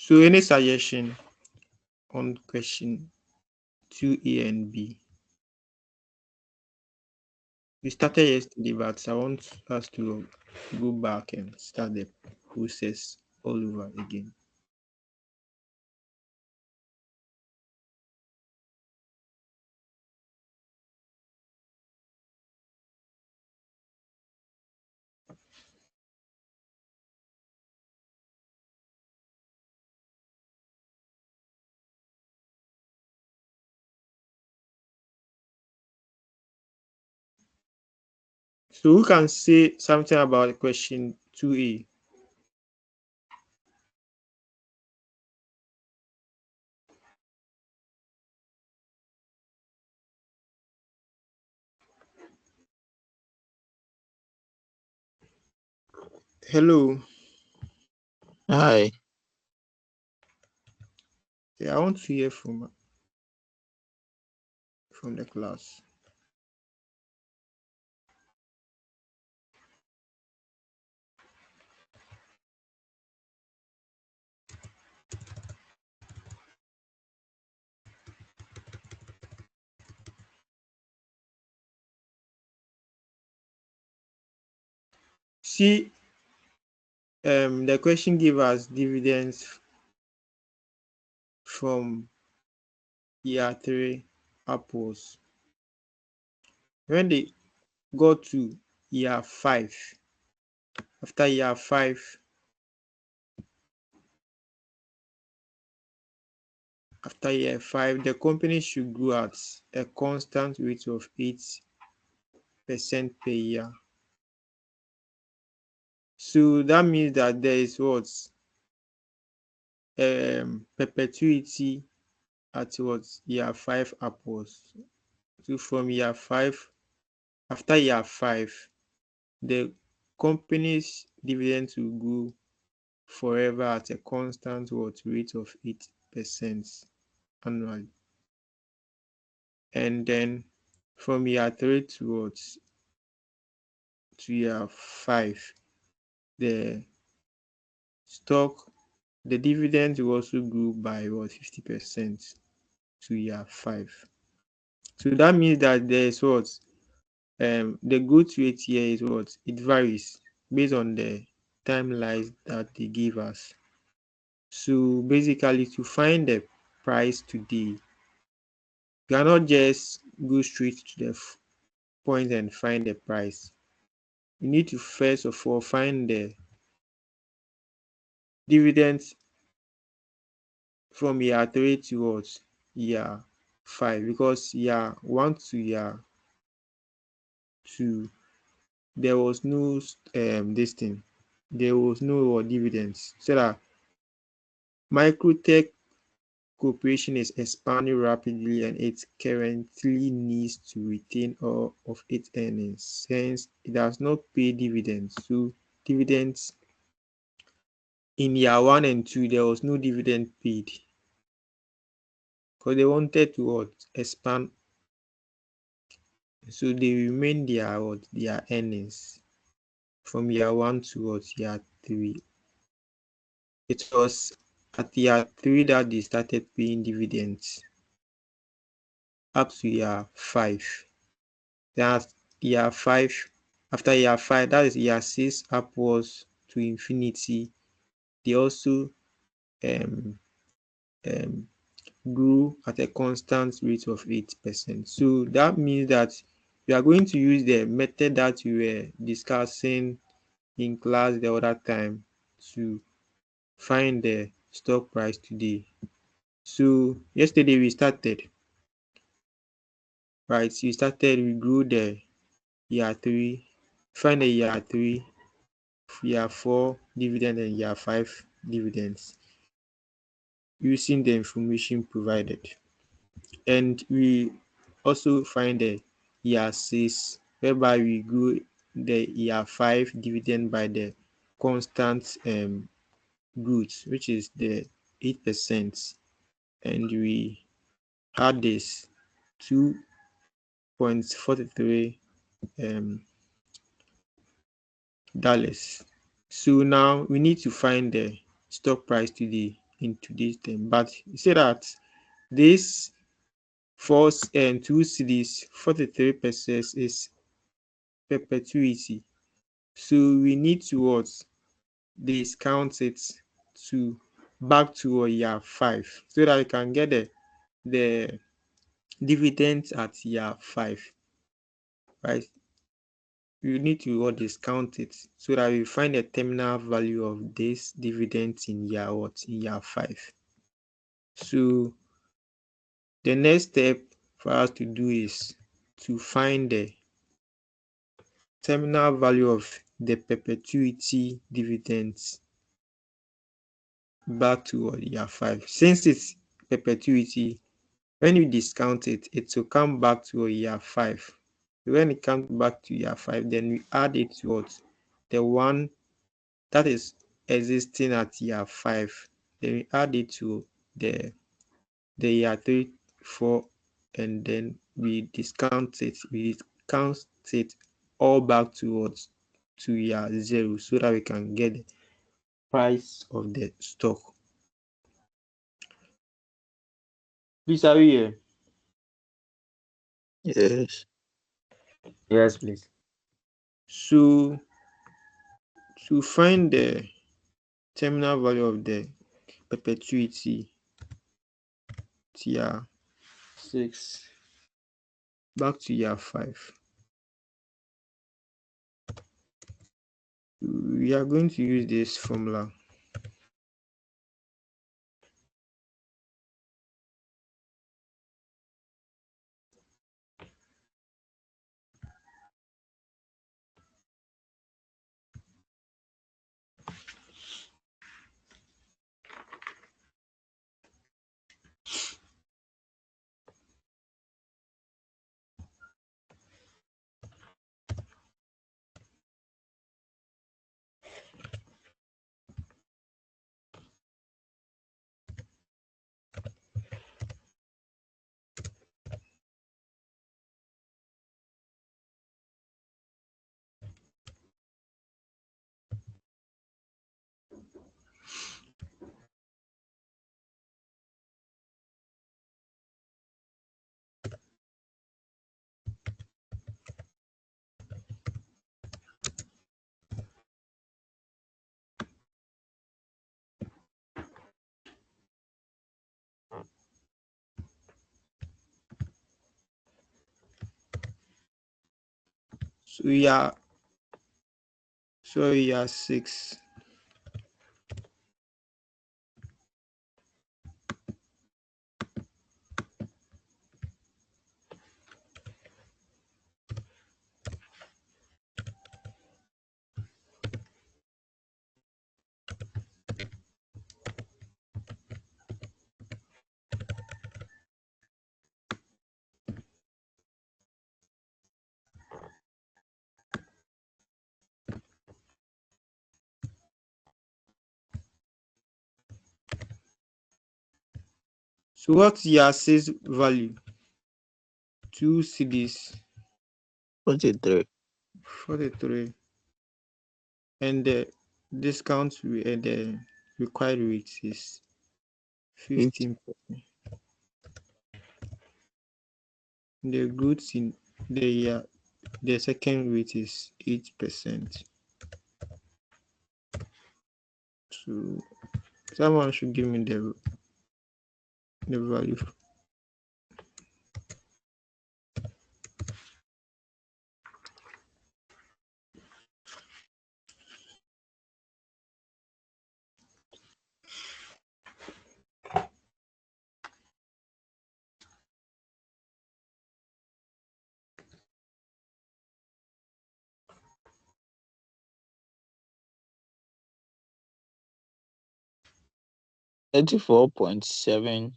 So any suggestion on question 2A and B? We started yesterday, but I want us to go back and start the process all over again. So who can say something about question 2A? Hello. Hi. Yeah, I want to hear from the class. See, the question give us dividends from year 3 upwards. When they go to year 5, after year 5, the company should grow at a constant rate of 8% per year. So that means that there is what? Perpetuity at what? Year 5 upwards. So from year 5, after year 5, the company's dividend will grow forever at a constant what rate of 8% annually. And then from year 3 to year 5, the stock, the dividend will also grow by what 50% to year 5. So that means that there is what the growth rate here is what it varies based on the timelines that they give us. So basically, to find the price today, you cannot just go straight to the point and find the price. You need to first of all find the dividends from year 3 towards year 5, because year 1 to year 2 there was no this thing, there was no dividends. So that microtech corporation is expanding rapidly and it currently needs to retain all of its earnings. Hence, it does not pay dividends. So dividends in year 1 and 2, there was no dividend paid because they wanted to expand. So they remain their earnings from year 1 towards year 3. It was at year 3 that they started paying dividends up to year 5. That's year 5. After year 5, that is year 6 upwards to infinity, they also um, um, grew at a constant rate of 8%. So that means that we are going to use the method that we were discussing in class the other time to find the stock price today. So yesterday we started, right? We grew the year 3, find the year 3, year 4 dividend and year 5 dividends using the information provided. And we also find the year 6, whereby we grew the year 5 dividend by the constant growth, which is the 8%. And we had this 2.43 dollars. So now we need to find the stock price today into this term. But you say that this first and 2 series 43% is perpetuity. So we need to what? Discount it to back to year 5 so that we can get the dividends at year 5, right? We need to what? Discount it so that we find the terminal value of this dividends in year what? In year 5. So the next step for us to do is to find the terminal value of the perpetuity dividends back to year 5. Since it's perpetuity, when you discount it, it will come back to year 5. When it comes back to year 5, then we add it to what? The one that is existing at year 5. Then we add it to the year 3, 4, and then we discount it. We discount it all back towards to year 0 so that we can get the price of the stock. Please, are we here? Yes. Yes, please. So to find the terminal value of the perpetuity year 6 back to year 5, we are going to use this formula. So year 6. So what's year 6 value? 2 cedis 43. 43, and the discount and the required rate is 50. 15%. The goods in the year, the second rate is 8%. So someone should give me the value. $34.714.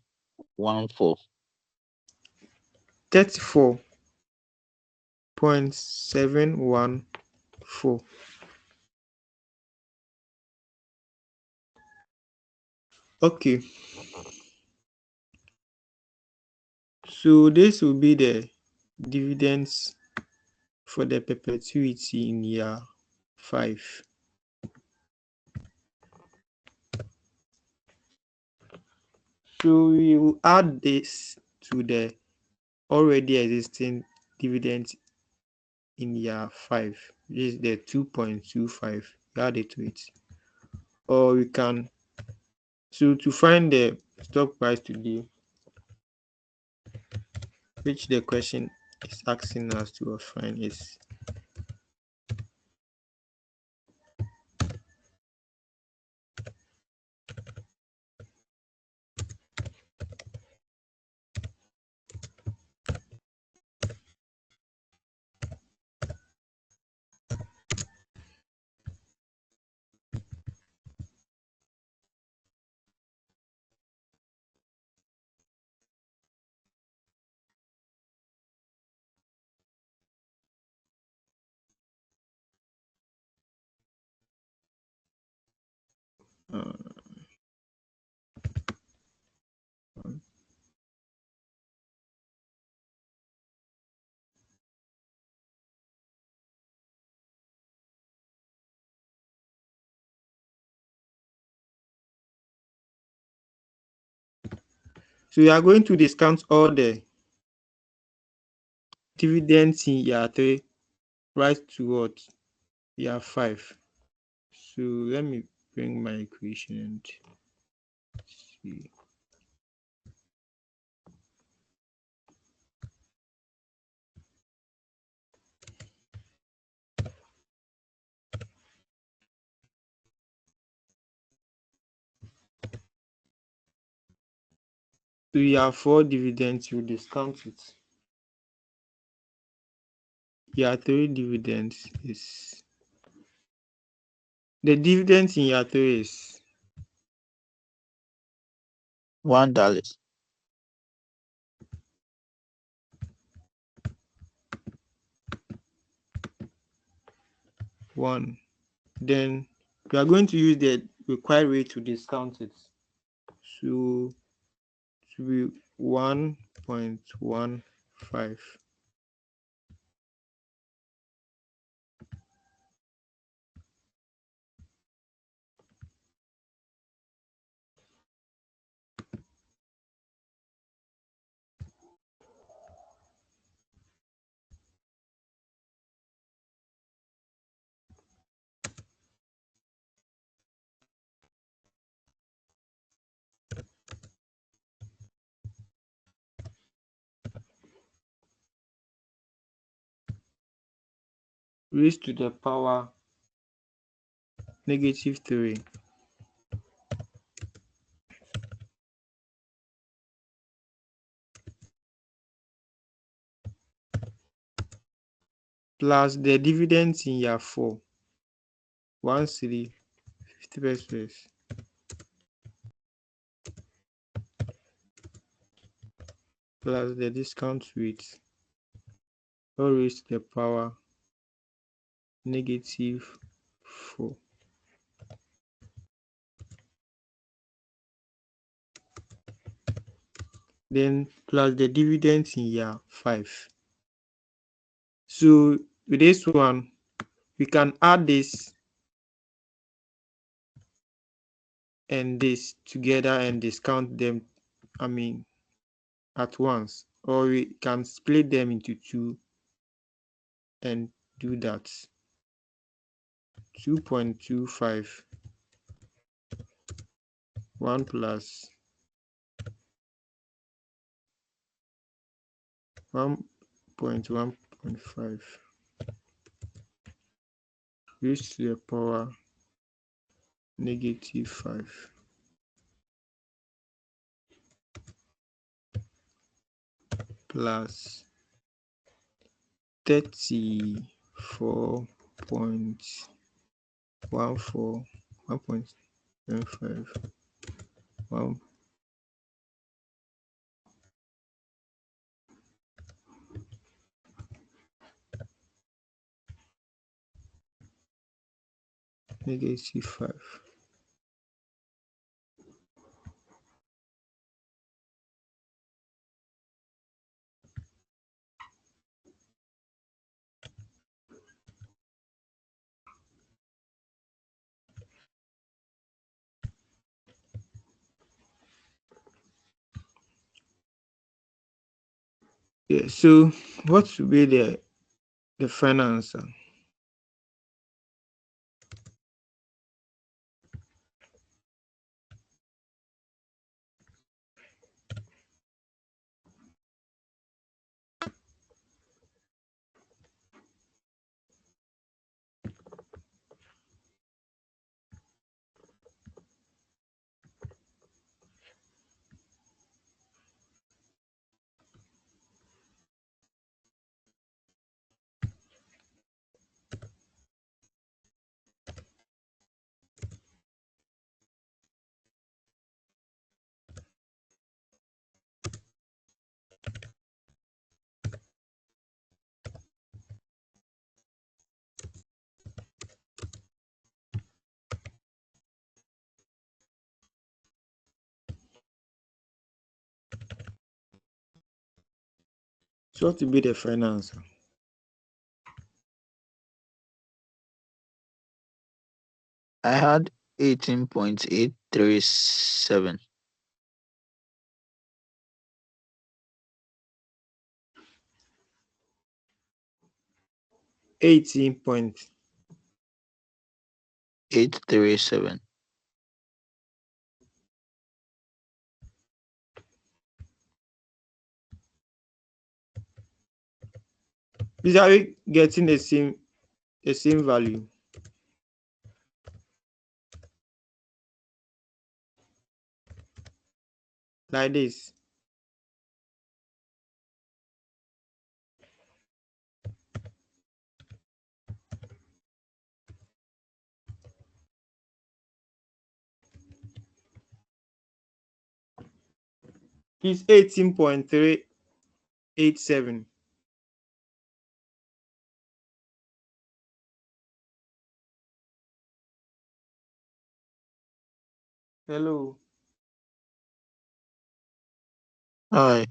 34.714. Okay, so this will be the dividends for the perpetuity in year 5. So we will add this to the already existing dividend in year 5, which is the 2.25. We add it to it. Or we can, so to find the stock price today, which the question is asking us to find, is so we are going to discount all the dividends in year 3 right to what? Year 5. So let me bring my equation and see. So year 4 dividends, you discount it. Year 3 dividends is, the dividends in year 3 is $1. 1. Then we are going to use the required rate to discount it. So it will be 1.15. Raised to the power -3 plus the dividends in year 4, 1 cedi 50 pesos, plus the discount rate, all raised to the power -4. Then plus the dividends in year 5. So with this one, we can add this and this together and discount them, at once, or we can split them into 2 and do that. 2.25, 1 plus 1.1.5 raised to the power -5 plus 34.14, 1.75, 1 -5. Yeah. So what will be the final answer? So what will be the final answer? I had 18.837. 18 point. 837. Is are we getting the same value? Like this. It's 18.387. Hello. Hi.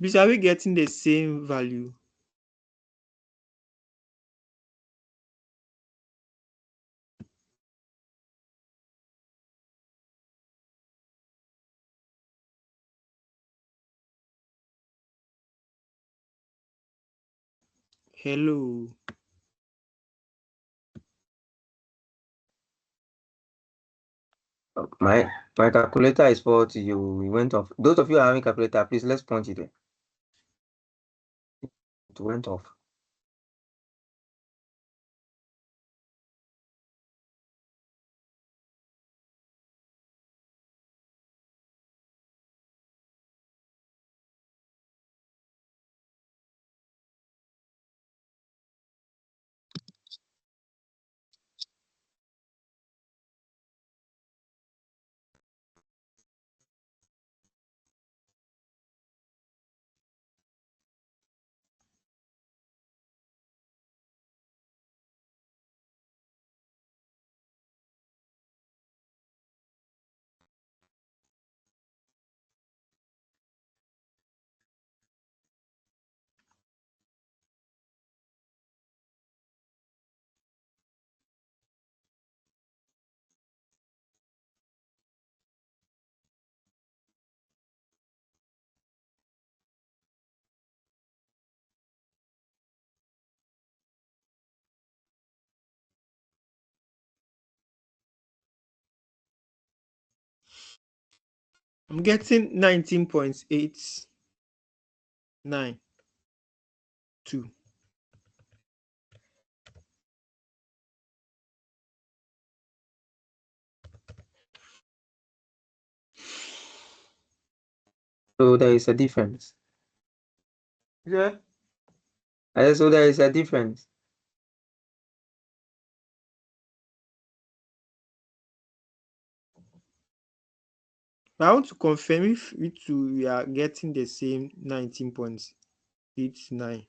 Is are we getting the same value? Hello. My calculator is faulty. You went off. Those of you who are having calculator, please let's punch it there. It went off. I'm getting 19.892. So there is a difference. Yeah. So there is a difference. I want to confirm if we are getting the same 19.89.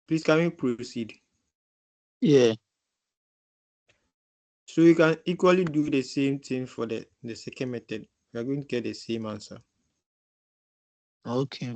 Please, can we proceed? Yeah. So you can equally do the same thing for the second method. You are going to get the same answer. Okay.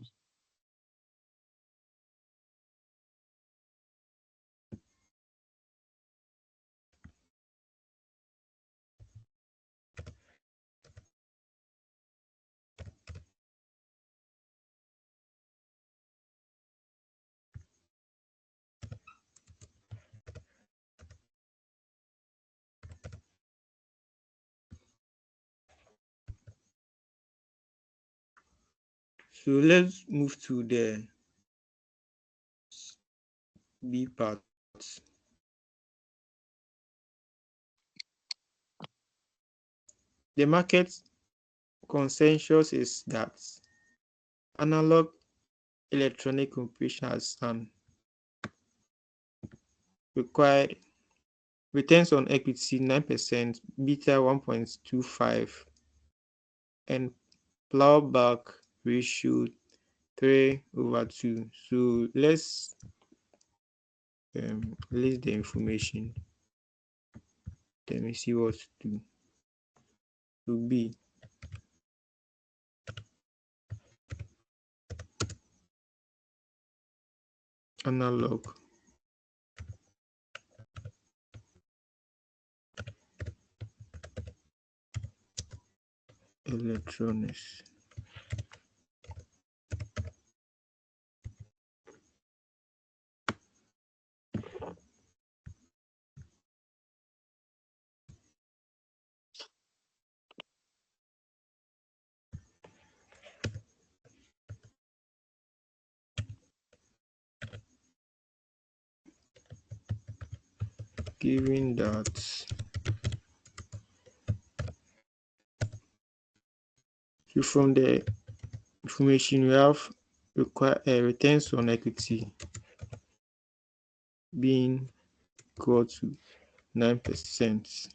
So let's move to the B part. The market consensus is that analog electronic computation has an required returns on equity 9%, beta 1.25, and plowback ratio 3/2. So let's list the information. Let me see what to be. Analog electronics. Given that so from the information we have returns on equity being equal to 9%.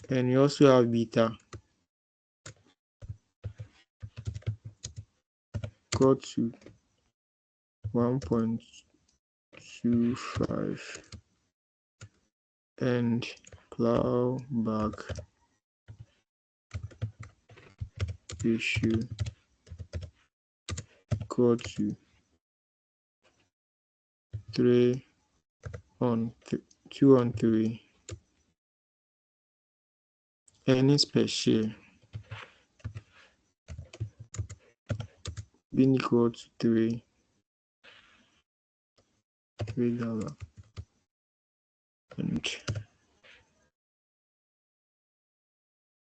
And you also have beta equal to 1.25 and plowback ratio equal to 2 on 3. Earnings per share being equal to $3. And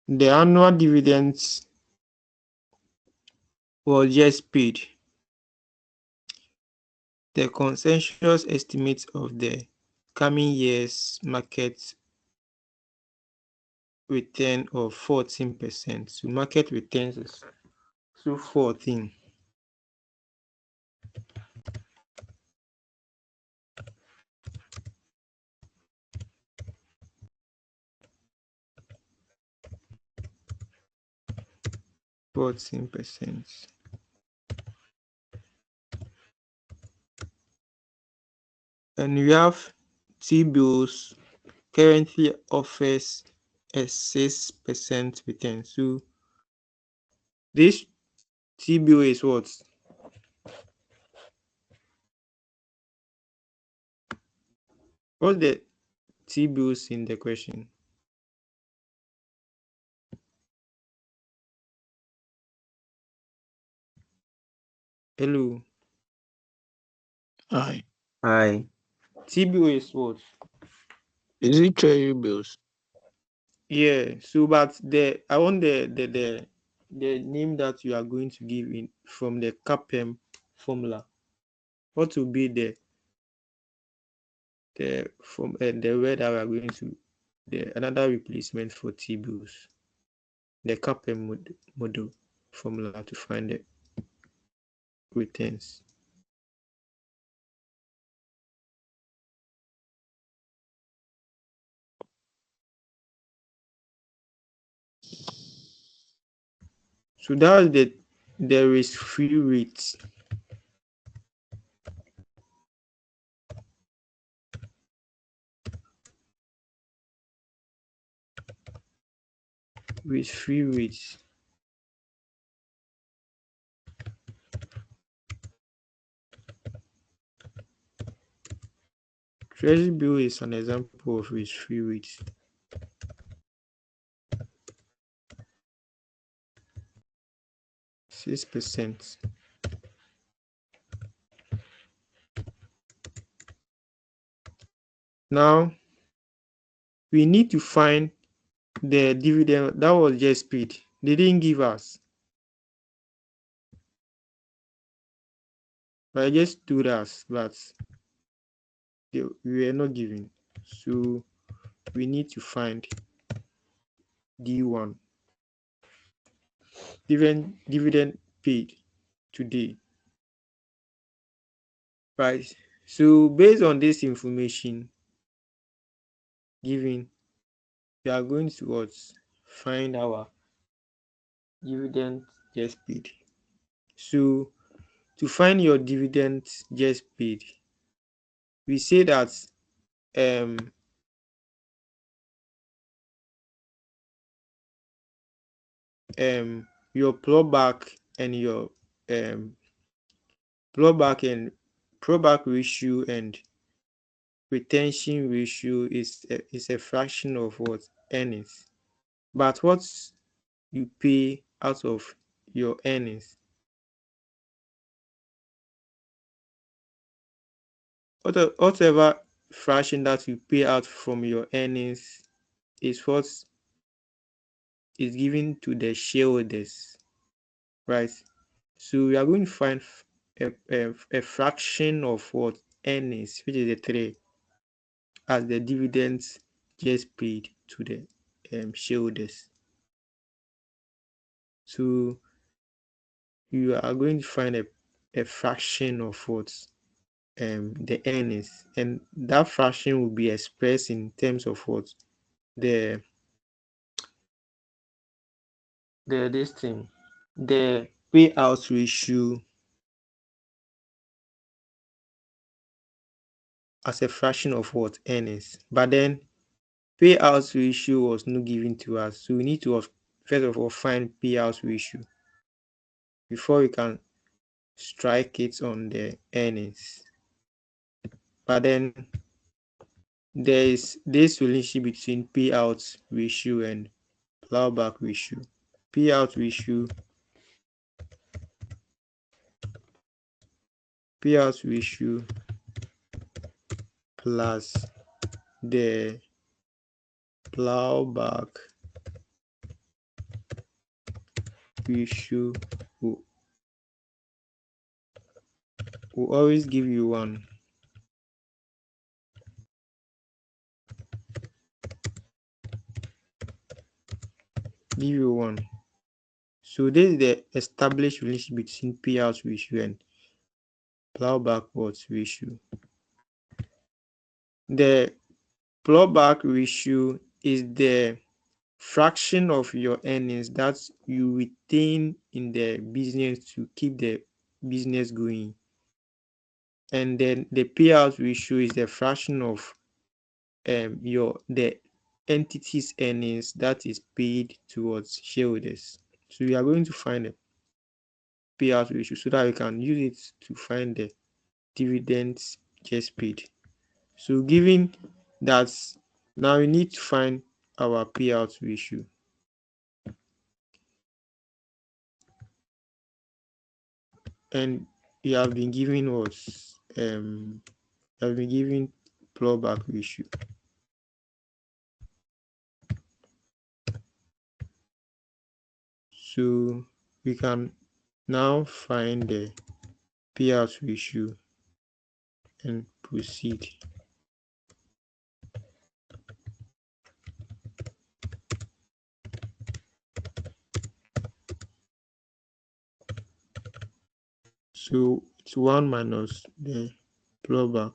the annual dividends was just paid. The consensus estimate of the coming year's market return of 14%. So market returns is 14. %. And we have T-bills currently offers a 6% return. So this T-bill is what? What's the T-bills in the question? Hello. Aye. Aye. T-bill is what? Is it treasury bills? Yeah. So, but I want the name that you are going to give in from the CAPM formula. What will be the from the word that we are going to another replacement for T-bills? The CAPM model formula to find the returns. So that's the risk-free rate. Risk-free rate. Treasury bill is an example of risk-free rate. %6. Now we need to find the dividend that was just paid. They didn't give us, but I just told us, but we were not given. So we need to find D1, dividend paid today, right? So based on this information given, we are going to what? Find our dividend just paid. So to find your dividend just paid, we say that your plowback and your plowback ratio and retention ratio is a fraction of what? Earnings. But what you pay out of your earnings, whatever fraction that you pay out from your earnings is what is given to the shareholders, right? So we are going to find a fraction of what? Earnings, which is the 3, as the dividends just paid to the shareholders. So you are going to find a fraction of what? The earnings, and that fraction will be expressed in terms of what? The this thing, the payout ratio as a fraction of what? Earnings. But then payout ratio was not given to us, so we need to first of all find payout ratio before we can strike it on the earnings. But then there is this relationship between payout ratio and plowback ratio. Payout ratio plus the plowback ratio will always give you 1. So this is the established relationship between payout ratio and plowback ratio. The plowback ratio is the fraction of your earnings that you retain in the business to keep the business going, and then the payout ratio is the fraction of the entity's earnings that is paid towards shareholders. So we are going to find a payout ratio so that we can use it to find the dividends just paid. So given that, now we need to find our payout ratio. And you have been given what? You have been given plowback ratio. So we can now find the payout ratio and proceed. So it's 1 minus the plowback,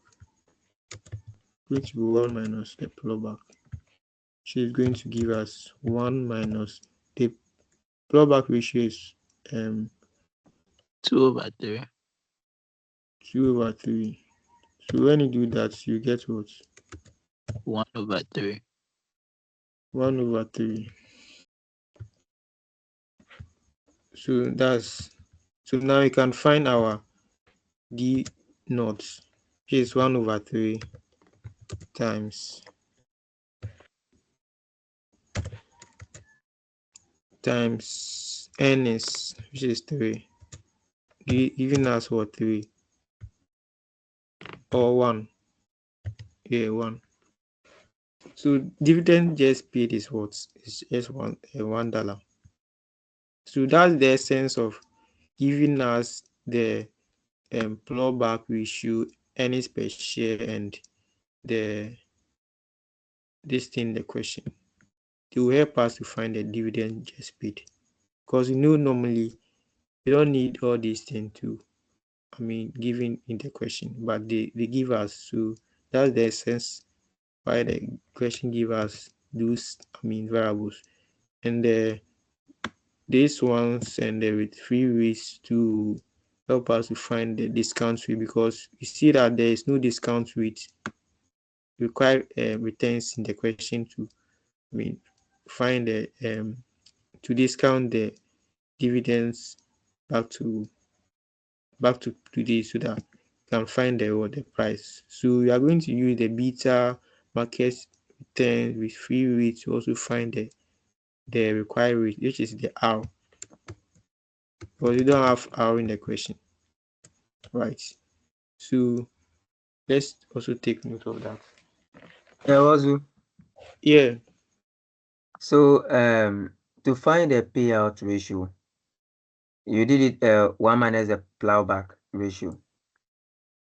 which will be 1 minus the plowback. So it's going to give us 1 minus the Clawback ratio is 2/3. 2/3. So when you do that, you get what? 1/3. 1/3. So now you can find our D naught, which is 1/3 times n is, which is 3, giving us what? 3 or 1. Yeah, 1. So dividend just paid is what? It's just $1. So that's the essence of giving us the clawback ratio, earnings per share, and the this thing, the question. They will help us to find the dividend just paid. Because normally you don't need all these things to, given in the question, but they give us. So that's the essence why the question give us those, variables. And these ones, and with free ways to help us to find the discount rate, because you see that there is no discount rate required returns in the question to, find the to discount the dividends back to today, so that you can find the price. So you are going to use the beta market return with free rate to also find the required rate, which is the R. But you don't have R in the question, right? So let's also take note of that. Yeah, also. Yeah, So to find the payout ratio, you did it 1 minus the plowback ratio.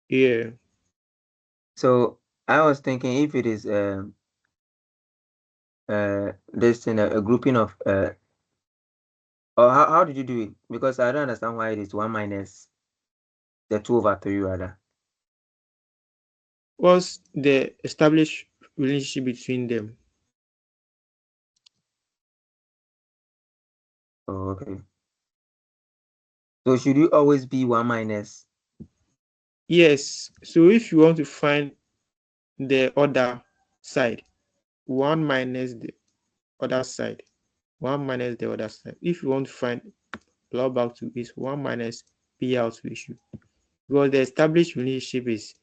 yeah. So I was thinking if it is this thing, a grouping of or how did you do it? Because I don't understand why it is 1 minus the 2/3 rather. What's the established relationship between them? Oh, okay. So should you always be 1 minus? Yes. So if you want to find the other side, 1 minus the other side, 1 minus the other side. If you want to find clawback to, is 1 minus payout ratio, because the established relationship is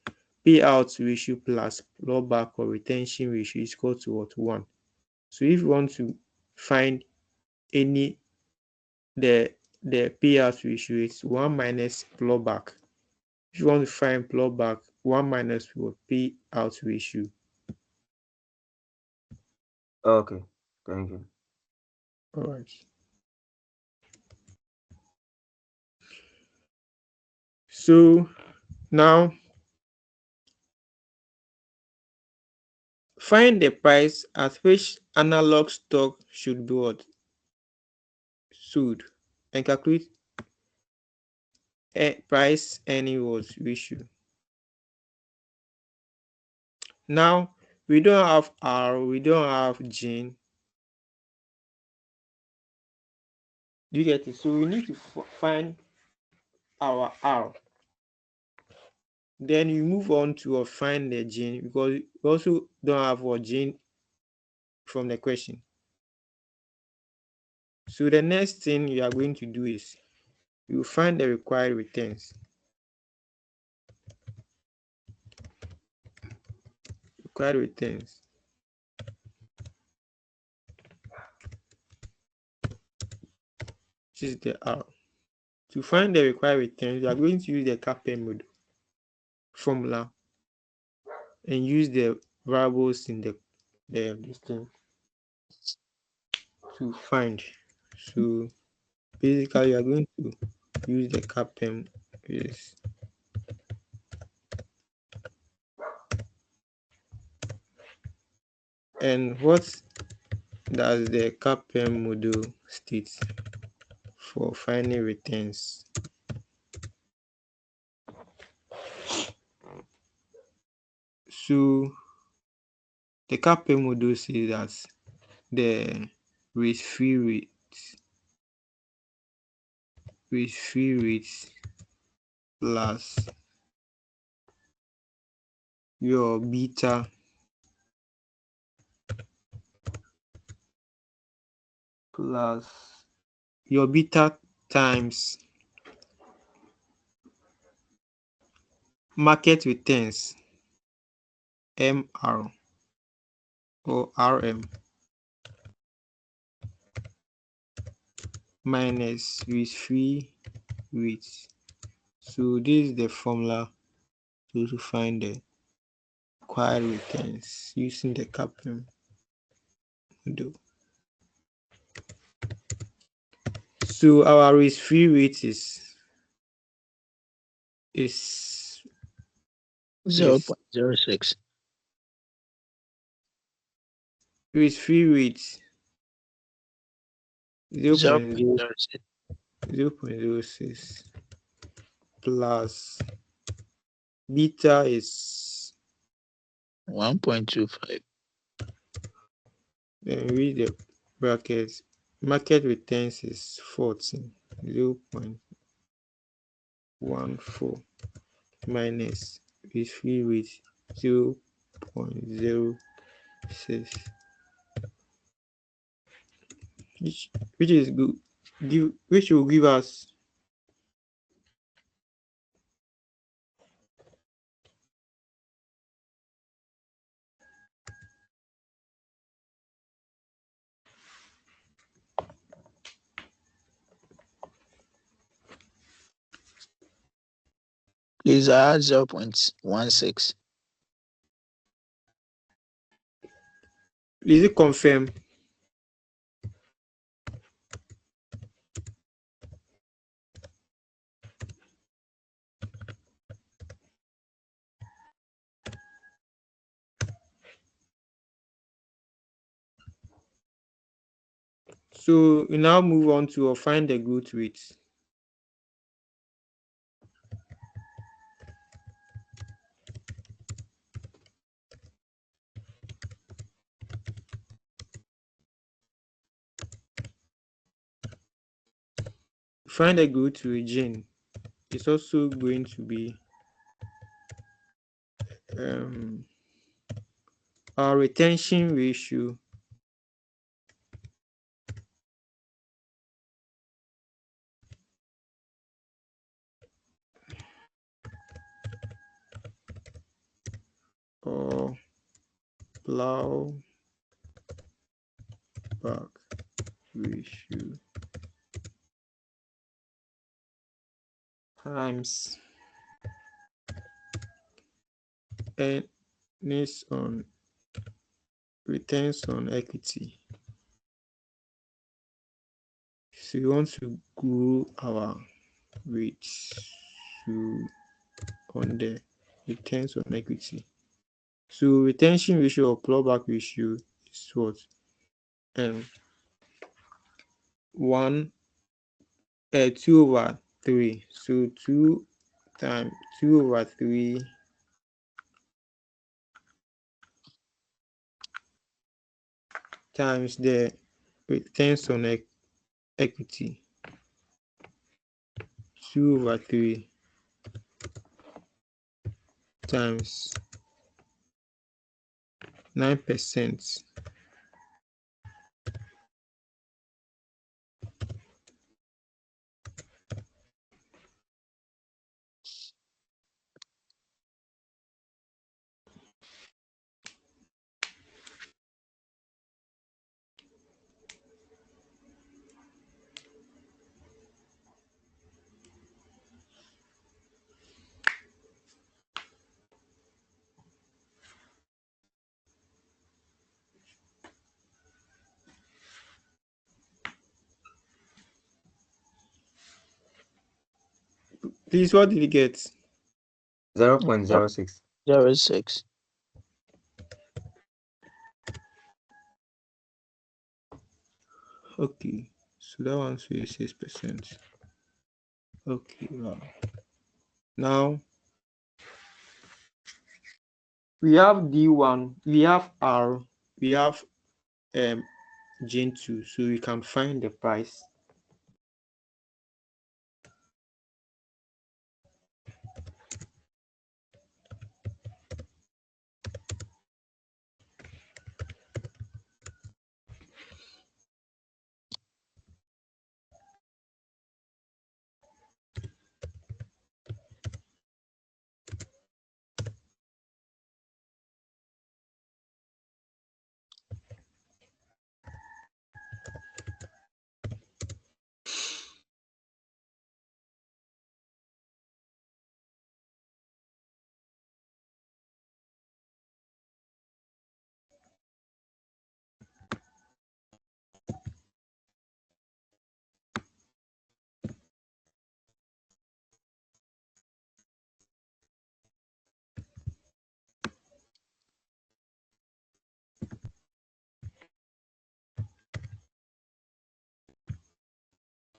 payout ratio plus clawback or retention ratio is equal to what? 1. So if you want to find any the payout ratio, it's 1 minus clawback. If you want to find clawback, 1 minus what? Payout ratio. Okay, thank you. All right. So now find the price at which analog stock should be what? Sold, and calculate price earning what? Ratio. Now we don't have R, we don't have Gene. Do you get it? So we need to find our R. Then you move on to find the Gene, because we also don't have what Gene from the question. So the next thing you are going to do is you find the required returns. Required returns. This is the R. To find the required returns, you are going to use the CAPM model formula and use the variables in the this thing to find. So basically, you are going to use the CAPM. Yes. And what does the CAPM model state for finding returns? So the CAPM model says that the risk-free rate risk-free rate plus your beta times market returns MR or RM minus risk-free rate. So this is the formula to find the required returns using the Kaplan model. So our risk-free rate is 0.06. risk-free rate 0.06. 0.06 plus beta is 1.25. then read the brackets. Market returns is 14 0.14 minus risk-free rate 0.06, which is good. Which will give us Please add 0.16. is it confirmed? So we now move on to find the growth rate. Find the growth rate again. It's also going to be our retention ratio or plow back ratio times earnings on returns on equity. So we want to grow our rates on the returns on equity. So retention ratio or plowback ratio is what? 2/3. So 2/3 times the returns on equity. 2/3 times 9%. Please, what did you get? 0.06. 0.06. Okay, so that one's 6%. Okay, wow. Now we have D1, we have R, we have Gen 2, so we can find the price.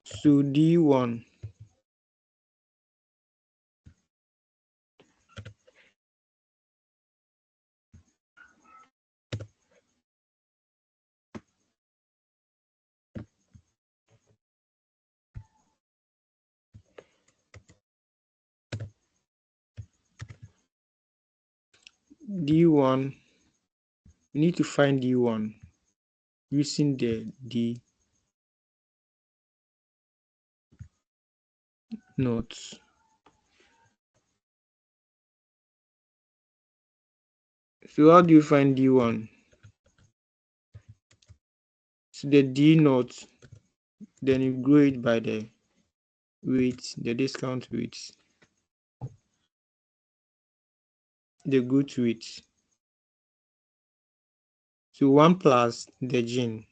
So D1, D1, you need to find D1 using the D notes. So how do you find D1? So the D note, then you grow it by the weight, the discount weight, the good weight. So 1 plus the gene.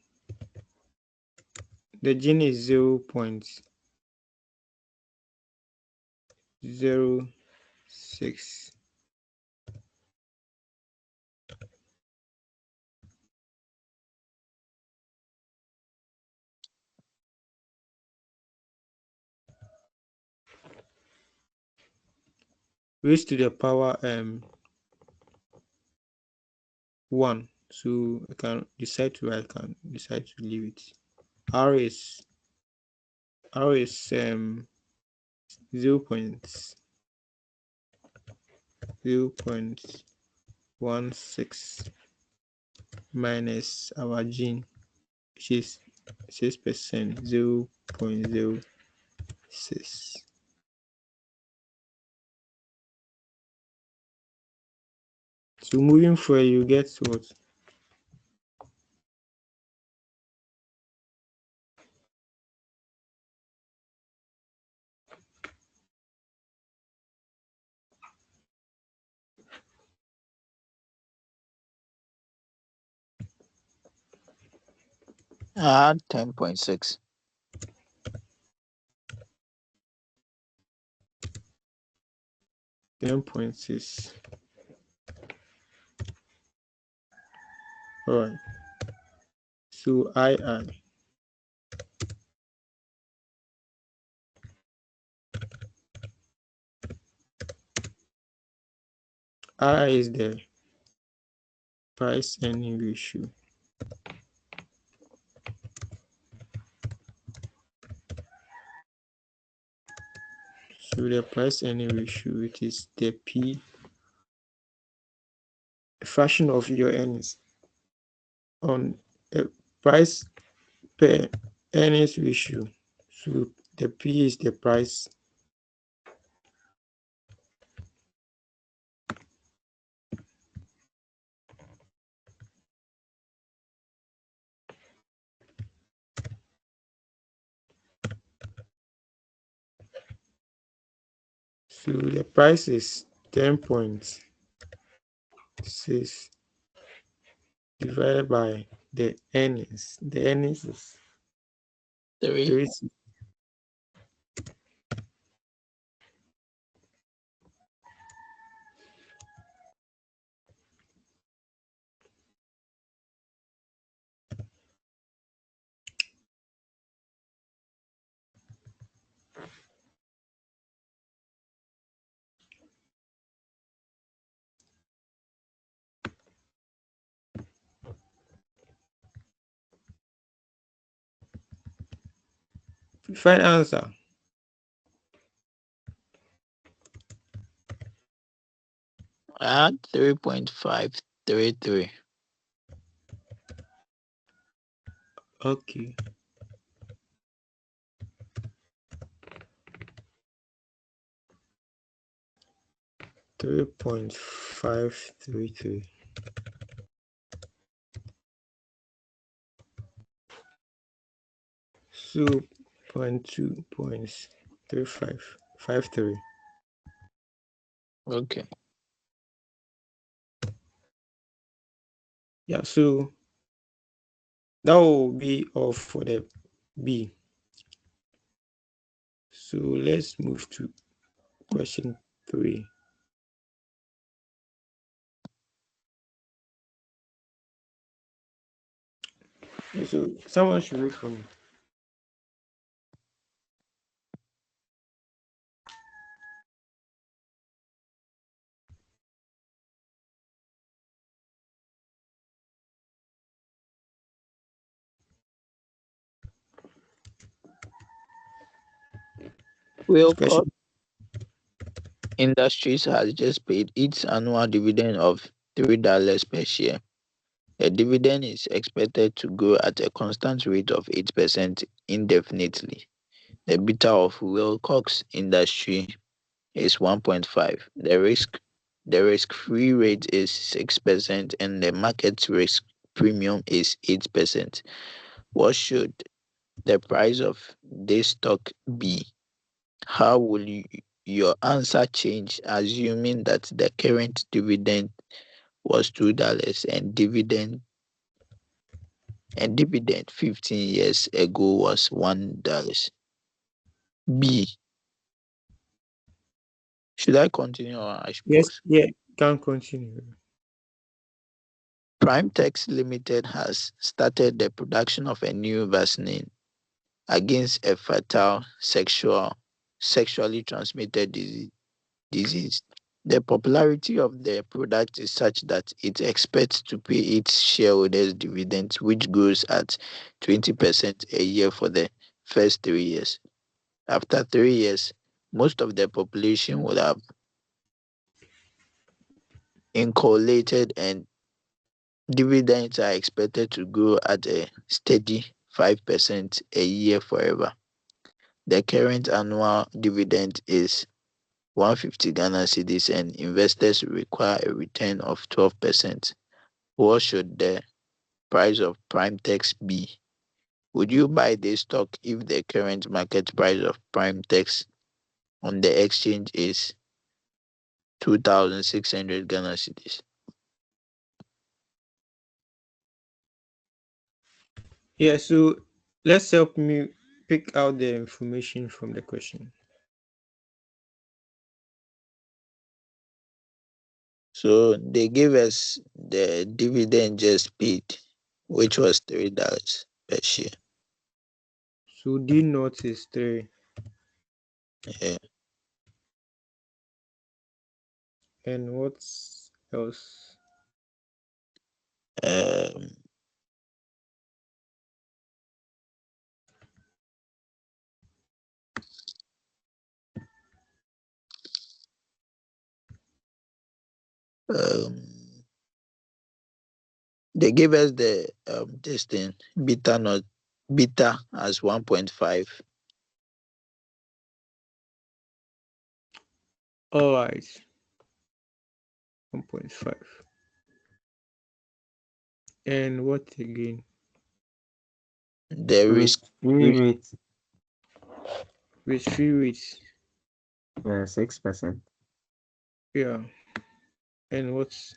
The gene is 0.06. Raised to the power 1. So I can decide to leave it. R is 0.16 minus our gene, which is 6%, 0.06. So moving forward, you get what? I had 10.6. 10.6. All right. So I is the price earning ratio. So the price earning ratio, which is the P, fraction of your earnings on a price per earnings ratio. So the P is the price. So the price is 10.6 divided by the earnings. The earnings is 3. 3. Find answer. I had 3.533. Okay. 3.533. So 0.2.3553. Okay. Yeah, so that will be all for the B. So let's move to question 3. So someone should read for me. Wilcox Question. Industries has just paid its annual dividend of $3 per share. The dividend is expected to grow at a constant rate of 8% indefinitely. The beta of Wilcox Industry is 1.5. The risk-free rate is 6% and the market risk premium is 8%. What should the price of this stock be? How will your answer change assuming that the current dividend was $2 and dividend 15 years ago was $1? B. Should I continue or I should Yes, pause? yeah, can continue. Primetex Limited has started the production of a new vaccine against a fatal sexually transmitted disease. The popularity of the product is such that it expects to pay its shareholders dividends, which grows at 20% a year for the first 3 years. After 3 years, most of the population will have inoculated and dividends are expected to grow at a steady 5% a year forever. The current annual dividend is 150 Ghana cedis and investors require a return of 12%. What should the price of Primetex be? Would you buy this stock if the current market price of Primetex on the exchange is 2,600 Ghana cedis? Yeah, so let's help me pick out the information from the question. So they gave us the dividend just paid, which was $3 per share. So D naught is 3. Yeah. And what else? Um, um, they gave us the this thing beta as 1.5. All right, 1.5. And what again? The Risk-free risk rate, With free rates. 6%. Yeah. And what's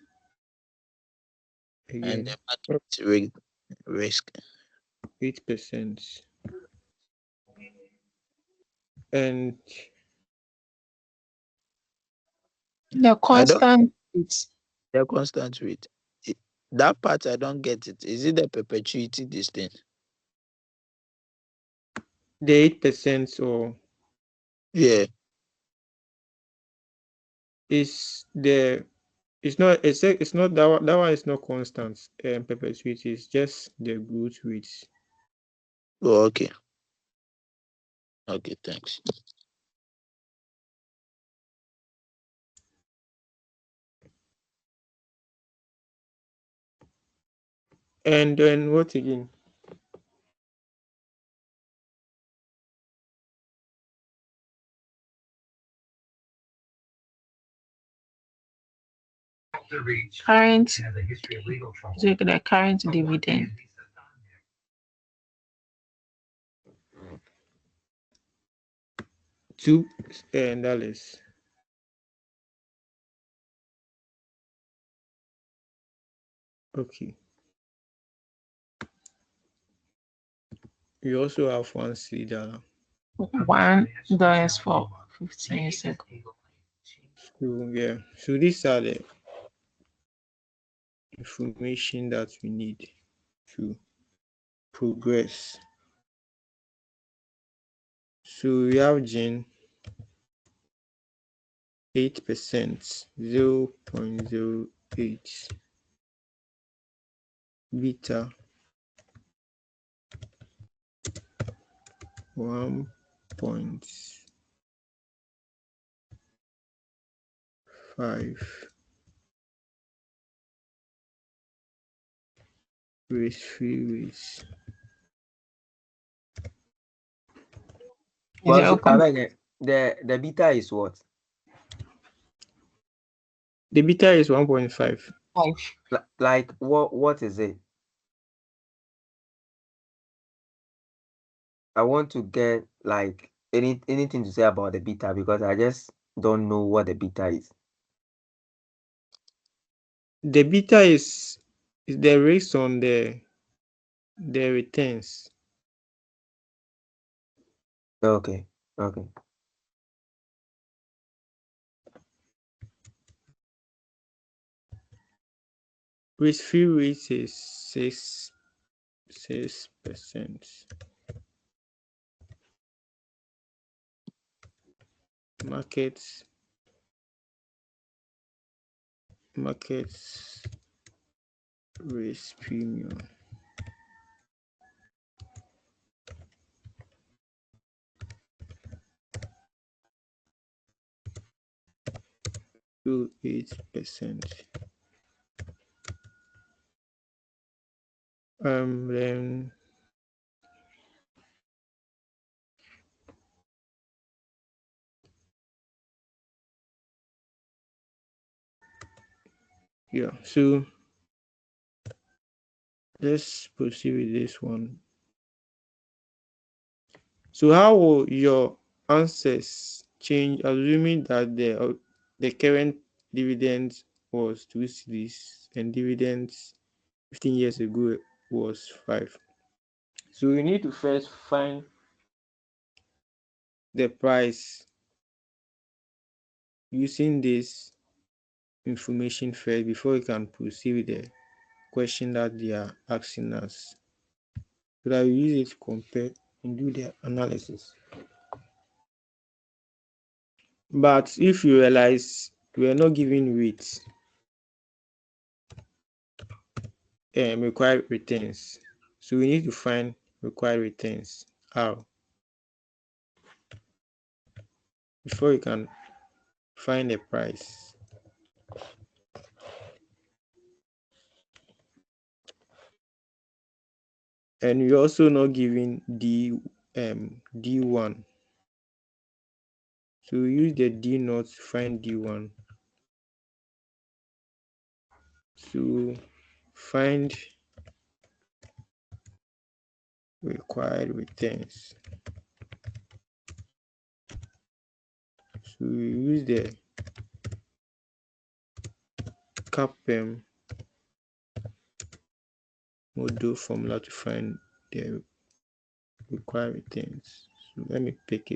and again? the market risk 8%. And The I don't constant it's the constant rate. That part I don't get it. Is it the perpetuity this thing? the 8% or Yeah. is the it's not that one is not constant perpetuity, it's just the growth rates. Oh, okay. Okay, thanks. And then what again? current the current dividend. $2. Okay. You also have $1. $1 for 15 years ago. So yeah. So these are the information that we need to progress. So we have Jane 8%, 0.08. Beta 1.5. 5 risk-free rates. Is it Well, so, open? the beta is what? The beta is 1.5. 5. Like what is it? I want to get like anything to say about the beta because I just don't know what the beta is. The beta is the risk on the returns. Okay. Okay. Risk-free rate is 6%. Markets risk premium. To 8%. Then yeah, so let's proceed with this one. So how will your answers change assuming that the current dividend was 2 cedis and dividends 15 years ago was 5? So we need to first find the price using this information first before we can proceed with the question that they are asking us. So that we use it to compare and do the analysis. But if you realize we are not giving weight required returns, so we need to find required returns. How? Before you can find the price. And we're also not giving D1. So we use the D0 to find D1. So find required returns. So we use the CAPM model formula to find the required returns. So let me pick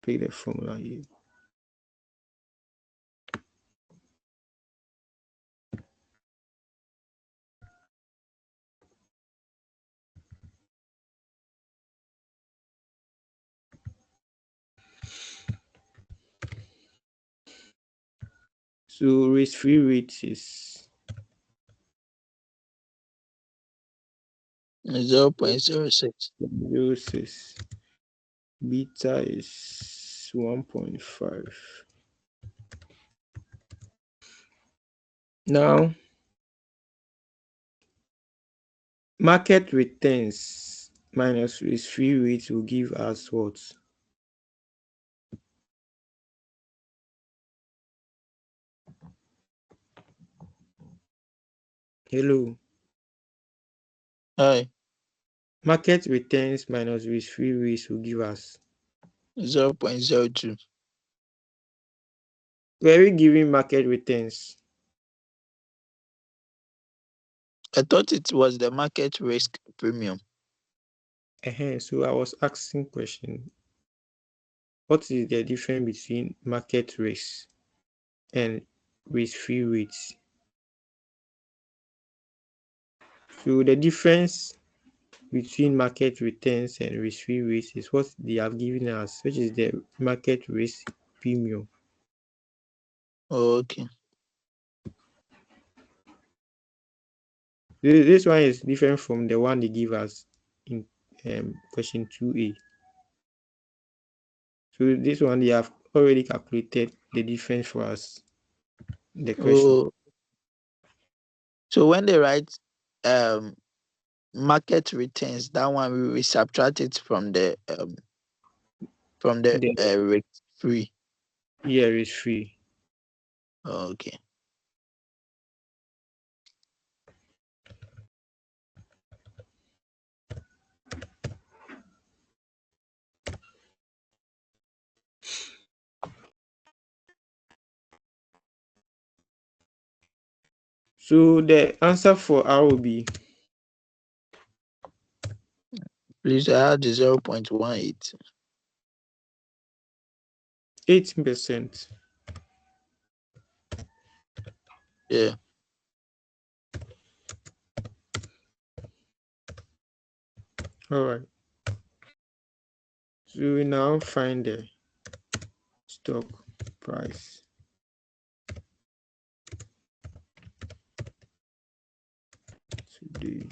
the formula here. So risk-free rate is 0.06. 0.06. Beta is 1.5. Now, market returns minus risk-free rate will give us what? Hello. Hi. Market returns minus risk-free rate will give us. 0.02. Were we giving market returns? I thought it was the market risk premium. So I was asking question. What is the difference between market risk and risk-free rates? So the difference between market returns and risk-free rates is what they have given us, which is the market risk premium. Okay. This one is different from the one they give us in question 2A. So this one they have already calculated the difference for us. The question. Oh, so when they write market returns, that one we will subtract it from the The risk free. year is free. Okay. So the answer for R will be Please add 0.18. 18%. Yeah. All right. So we now find the stock price. Today,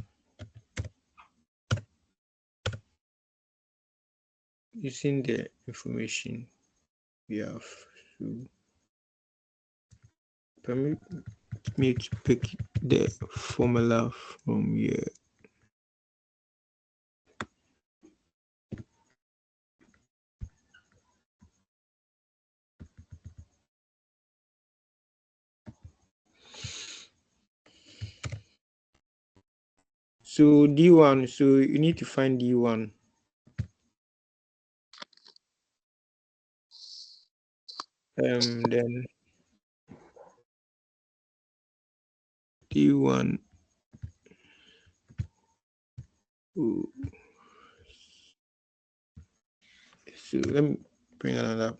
using the information we have. So permit me to pick the formula from here. So D1, so you need to find D1. Then D1. Oh, so let me bring another.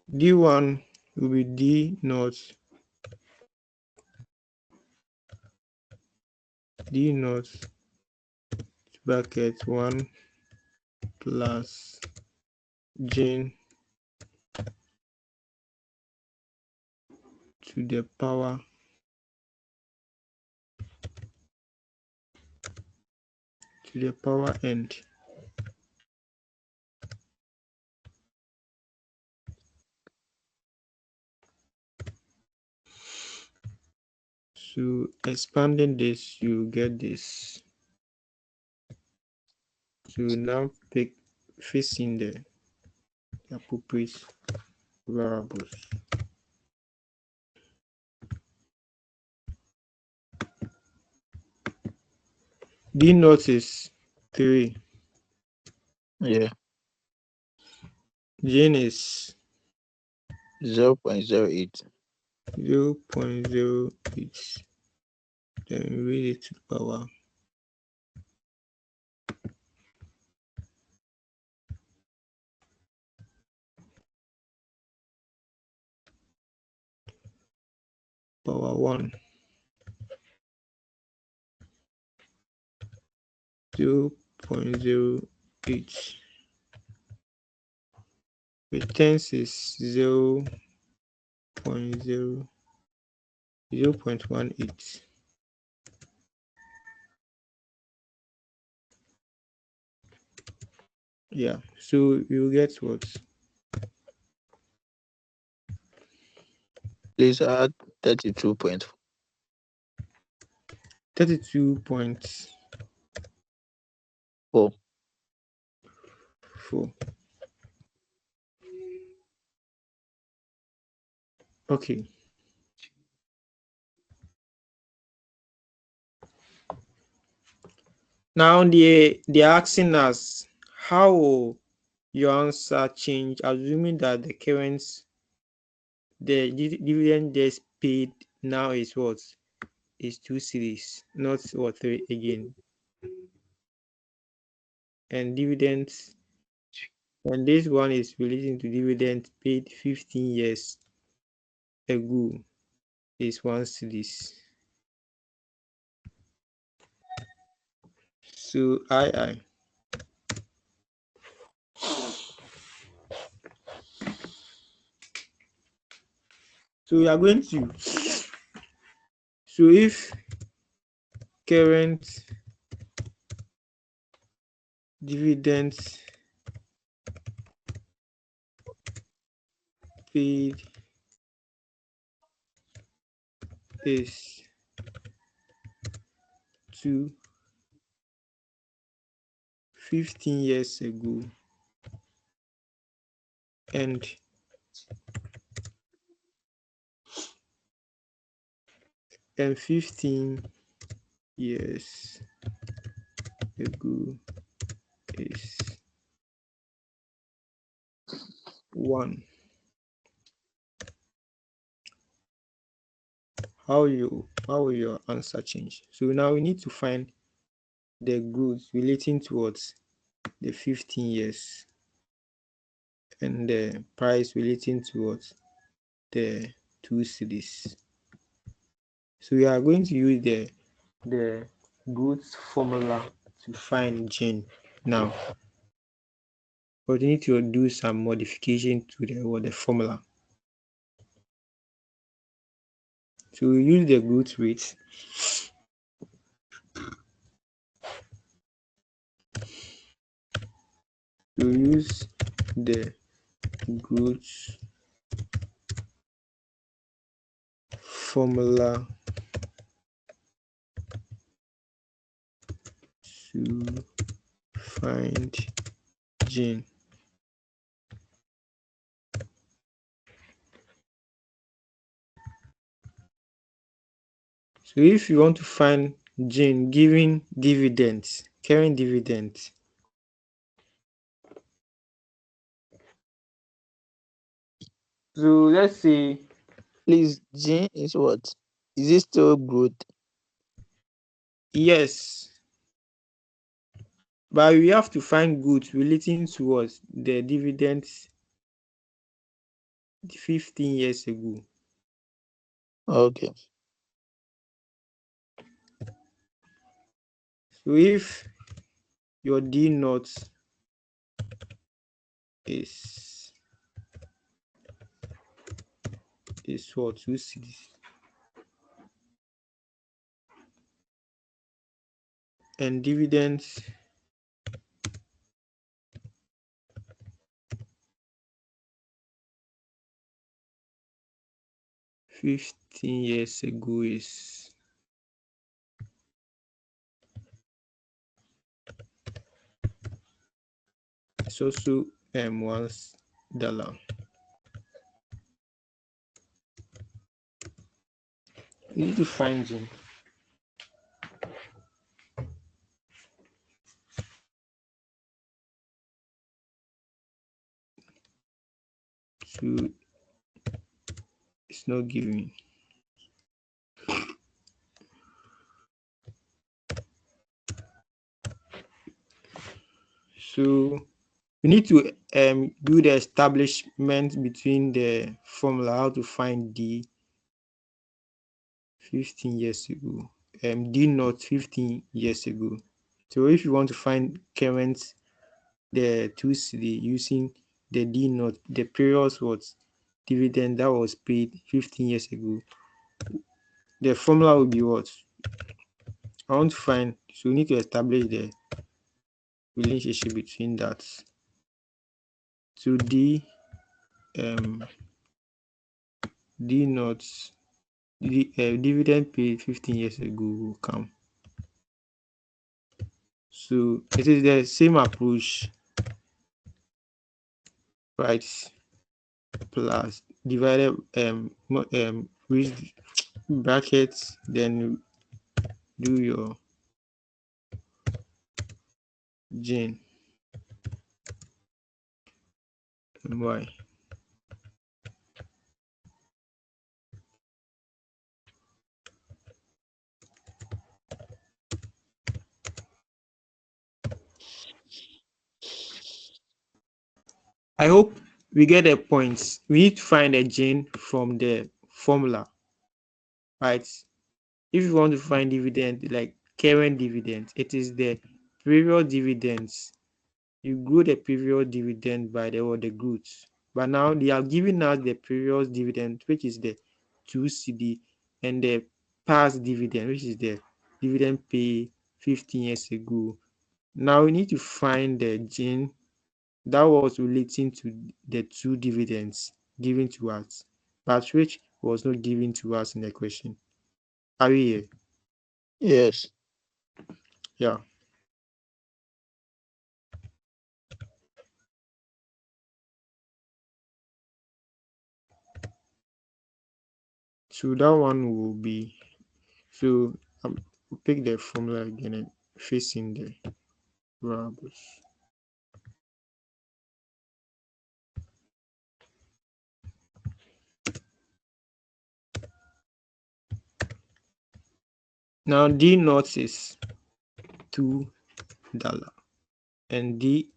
D1 will be D naught. D naught bracket 1 plus J to the power end. So expanding this, you get this. So now pick facing the appropriate variables. D naught is 3. Yeah. J is 0.08. 0.08. Then raise it to the power 1. 0.08. Returns is 0.18. Yeah, so you get what? Please add 32.4. 32.4. Okay. Now they're asking us how will your answer change, assuming that the dividend that's paid now is what? Is 2 series, not what 3 again. and dividends, and this one is relating to dividends paid 15 years ago, is 1 cedis. So I. So we are going to, so if current dividends paid is to 15 years ago, and 15 years ago is 1. How will your answer change? So now we need to find the goods relating towards the 15 years and the price relating towards the 2 cedis. So we are going to use the goods formula to find gin now, but we need to do some modification to the formula. So we use the goods rate. We use the goods formula to find gin. So if you want to find gin given dividends, current dividends, so let's say, Please, G is what? Is it still growth? yes, but we have to find goods relating towards the dividends 15 years ago. Okay. So if your D naught is what, 2 cedis, and dividends $15 ago is also $1. You need to find gin. So it's not giving. So we need to do the establishment between the formula, how to find D 15 years ago, D naught 15 years ago. So if you want to find current, the 2 cedi using the D naught, the previous what dividend that was paid 15 years ago, the formula will be what? I want to find, so we need to establish the relationship between that. So D naught, the dividend paid 15 years ago will come. So it is the same approach, right? Plus divided with brackets, then do your gin and y. I hope we get the points. We need to find a gene from the formula, right? If you want to find dividend, like current dividend, it is the previous dividends. You grow the previous dividend by the growth. But now they are giving us the previous dividend, which is the 2 CD, and the past dividend, which is the dividend paid 15 years ago. Now we need to find the gene that was relating to the two dividends given to us, but which was not given to us in the question. Are we here? Yes. Yeah. So that one will be, so we'll pick the formula again and facing the variables. Now D naught is $2, and D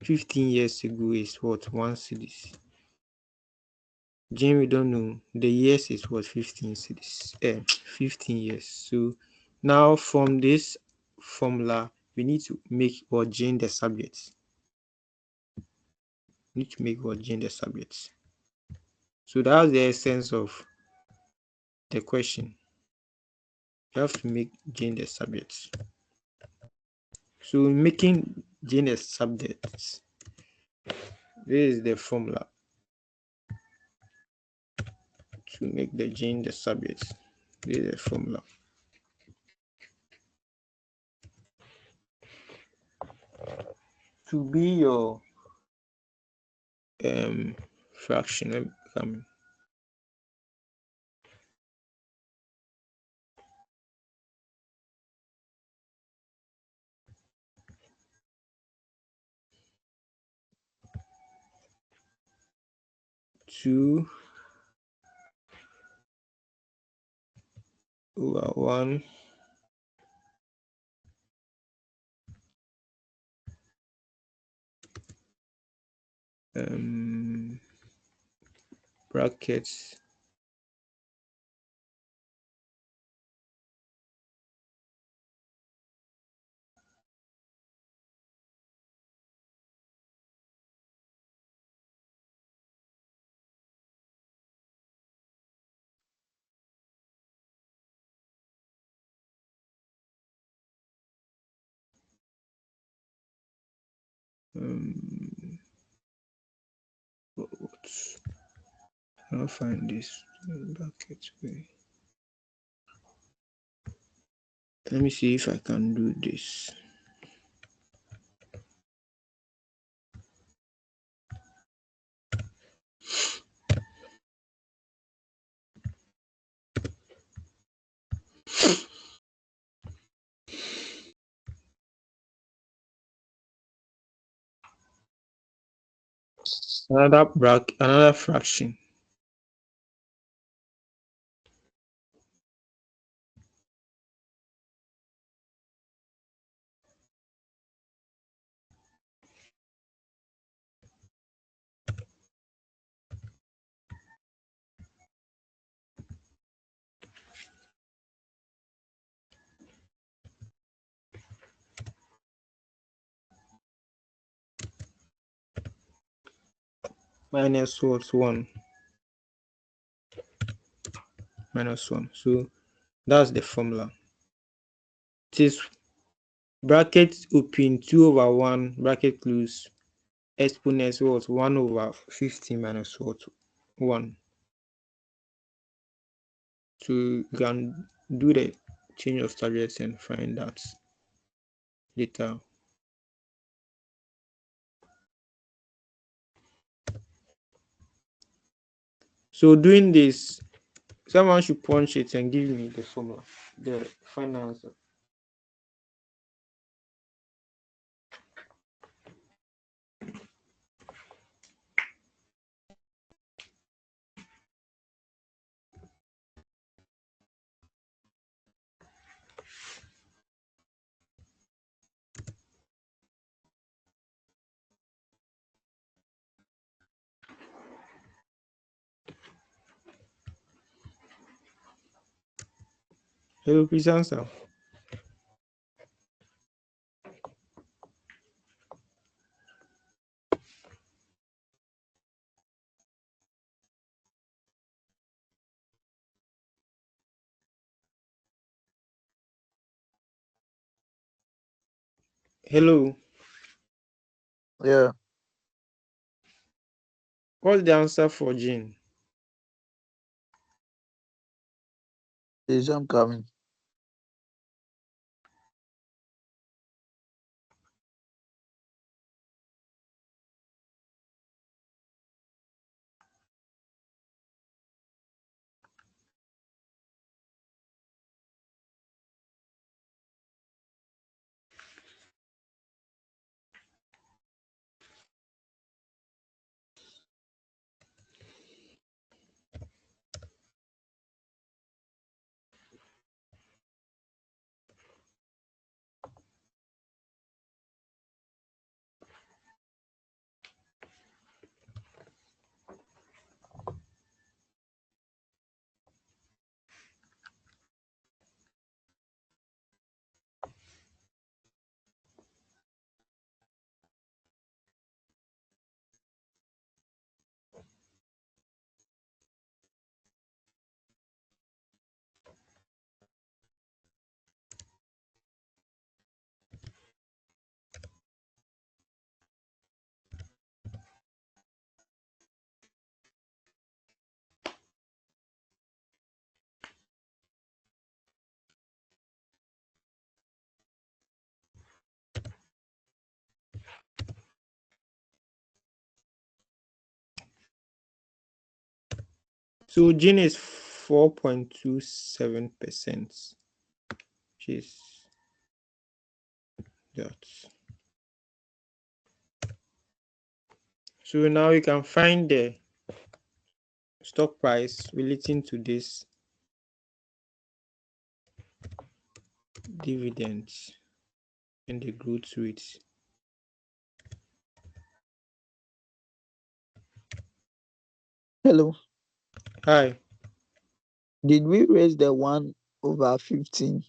15 years ago is what, 1 cedis. Jane, we don't know. The years is what, 15 cedis. 15 years. So now from this formula, we need to make or Jane the subject. We need to make or Jane the subject. So that's the essence of the question. You have to make Jane the subject. So making Jane a subject, this is the formula to make the Jane the subject. This is the formula. To be your fraction, let me come. Two over one brackets I'll find this bracket way. Let me see if I can do this. Another fraction. Minus what? 1. Minus 1. So that's the formula. It is bracket open 2 over 1 bracket close exponent what, 1 over 15 minus what, 1. So you can do the change of targets and find that later. So doing this, someone should punch it and give me the formula, the final answer. Hello, please answer. Hello. Yeah, What's the answer for Jane? please, I'm coming. So Jane is 4.27%. Which is that. So now you can find the stock price relating to this dividends and the growth rate. Hello. Hi. Did we raise the 1/15?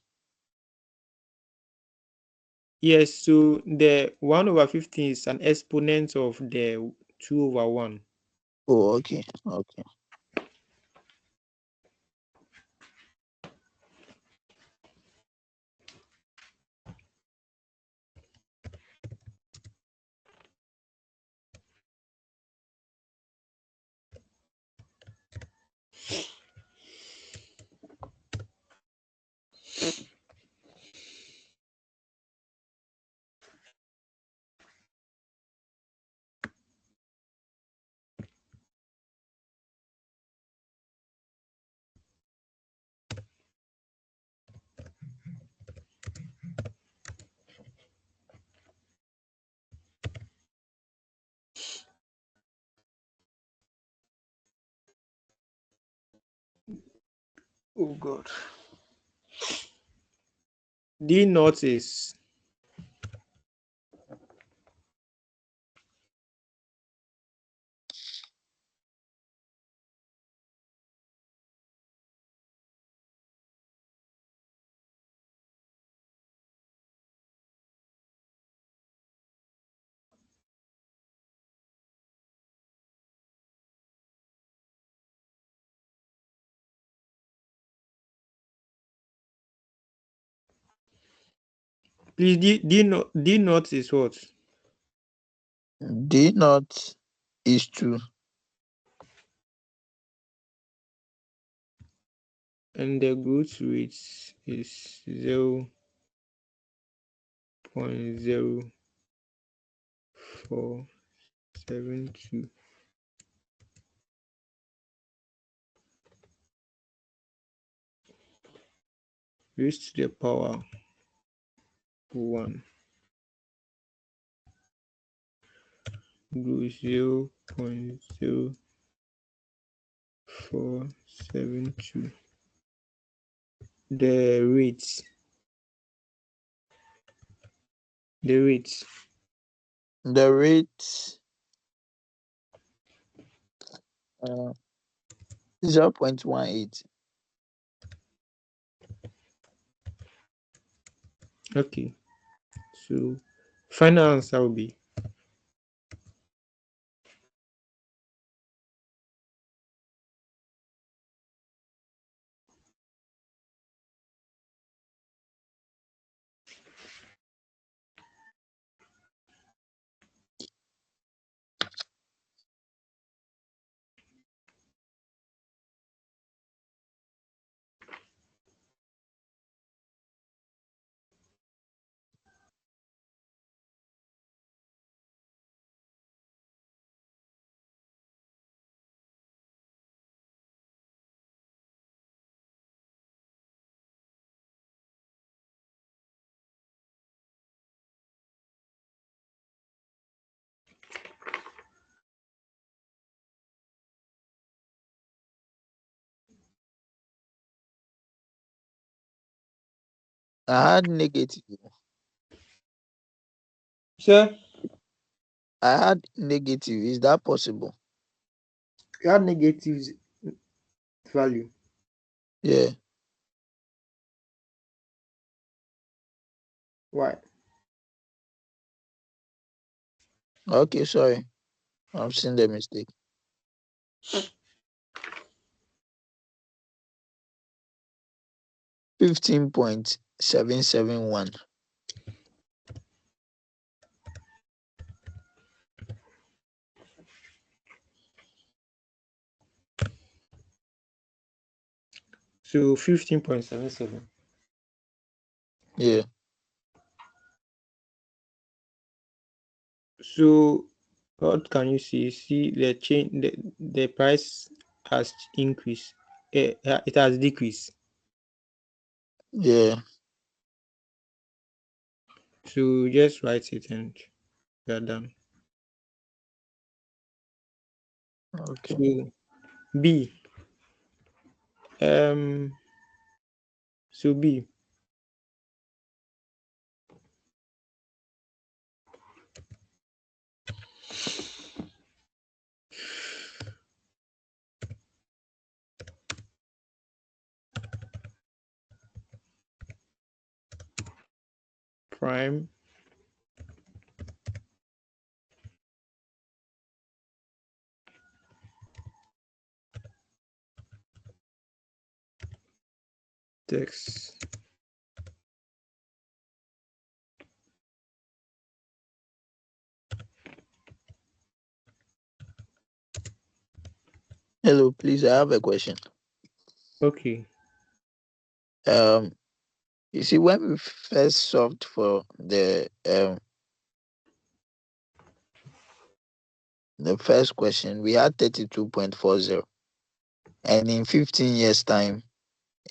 Yes, so the 1/15 is an exponent of the 2/1. Oh, okay. Okay. Oh God. D naught is please D naught is what? D naught is 2. And the growth rate is 0.0472. Raised to the power 1 grows 0.0472. The rate The rate 0.18. Okay. So final answer will be I had negative. sir. I had negative. Is that possible? You had negative value. Yeah. Why? Okay, sorry. I've seen the mistake. 15.771. So 15.77. Yeah. So what can you see? See the change. The price has increased. It has decreased. Yeah. So just write it and we are done. Okay. So B. Um. So B. Prime text. Hello, please. I have a question. Okay. Um, you see, when we first solved for the first question, we had 32.40, and in 15 years' time,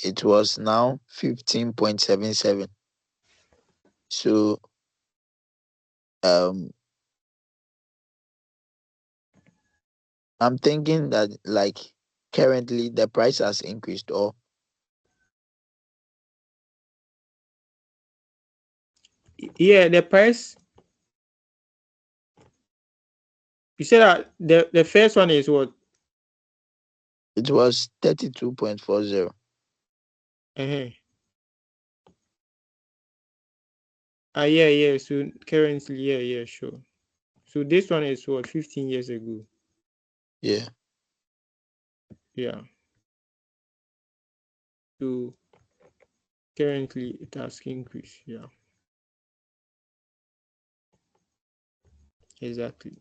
it was now 15.77. So, um, I'm thinking that like currently the price has increased, or Yeah, the price. You said that the first one is what? it was 32.40. Uh-huh. Yeah, yeah. So currently, yeah, yeah, sure. So this one is what 15 years ago. Yeah. Yeah. So currently it has increased. Yeah, exactly.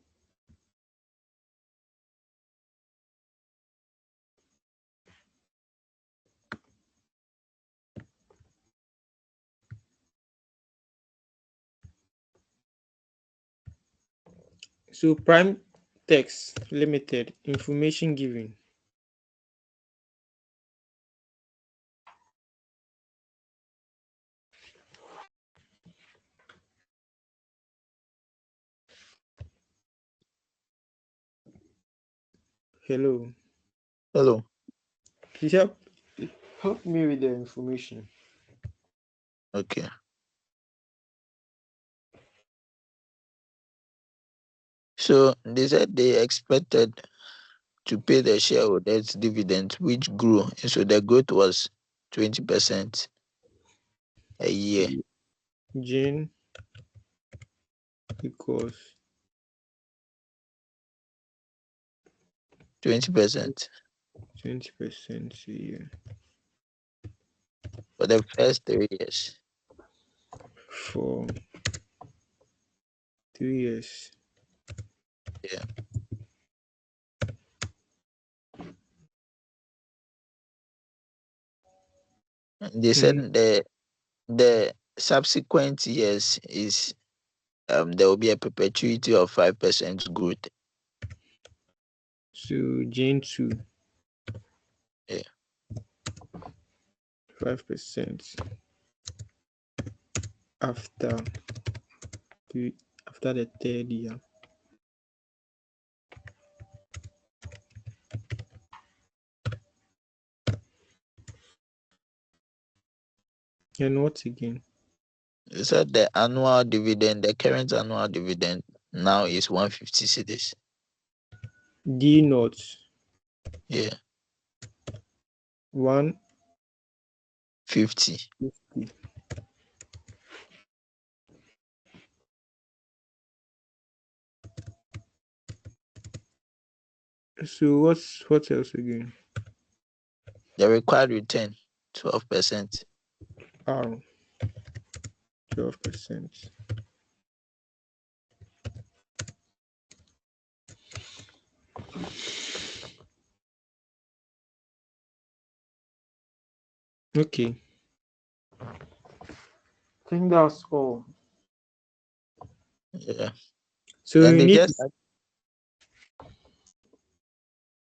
So prime text limited information given. Hello. Hello. Please help me with the information. Okay. So they said they expected to pay the shareholders dividend, which grew. And so the growth was 20% a year. Jane equals 20% 20% a year for the first 3 years. for 3 years. Yeah. And they said And the subsequent years is there will be a perpetuity of 5% growth. so Jane 2, Yeah. 5% after after the third year. And what again? They said the annual dividend, the current annual dividend now is 150 cedis. D naught Yeah, 150. 50. So what else again? The required return 12%. R 12%. Okay. I think that's all. Yeah. So And you need to,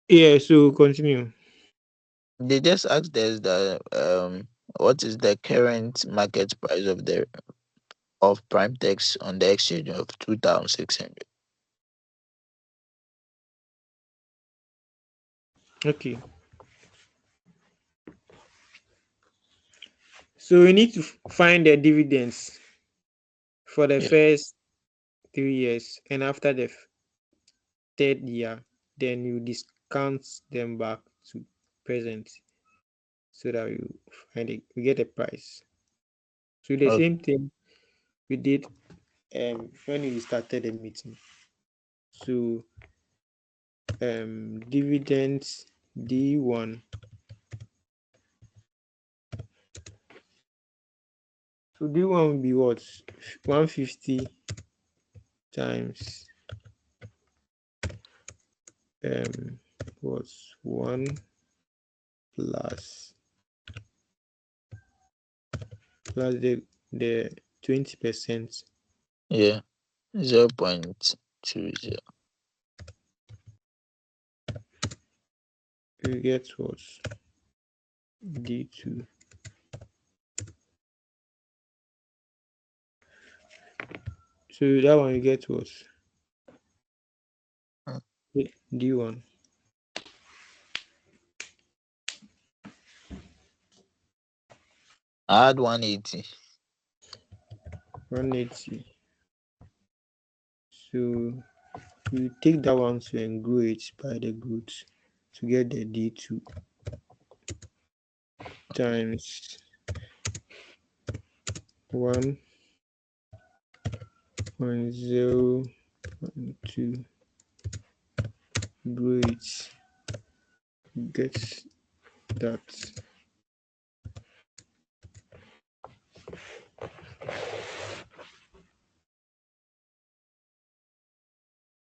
yeah, so continue. they just asked us that what is the current market price of prime text on the exchange of 2,600. Okay. So we need to find the dividends for the Yeah. first 3 years, and after the third year, then you discount them back to present so that we get a price. So the Okay. same thing we did when we started the meeting. So dividends D1. So D1 will be what? 150 times was 1 plus the 20%. Yeah. 0.20. You get what? D2. So that one you get what? Hmm. D1. Add 180. 180. So you take that one to and grow it by the growth to get the D2 times 1.0.2 grow it, get that.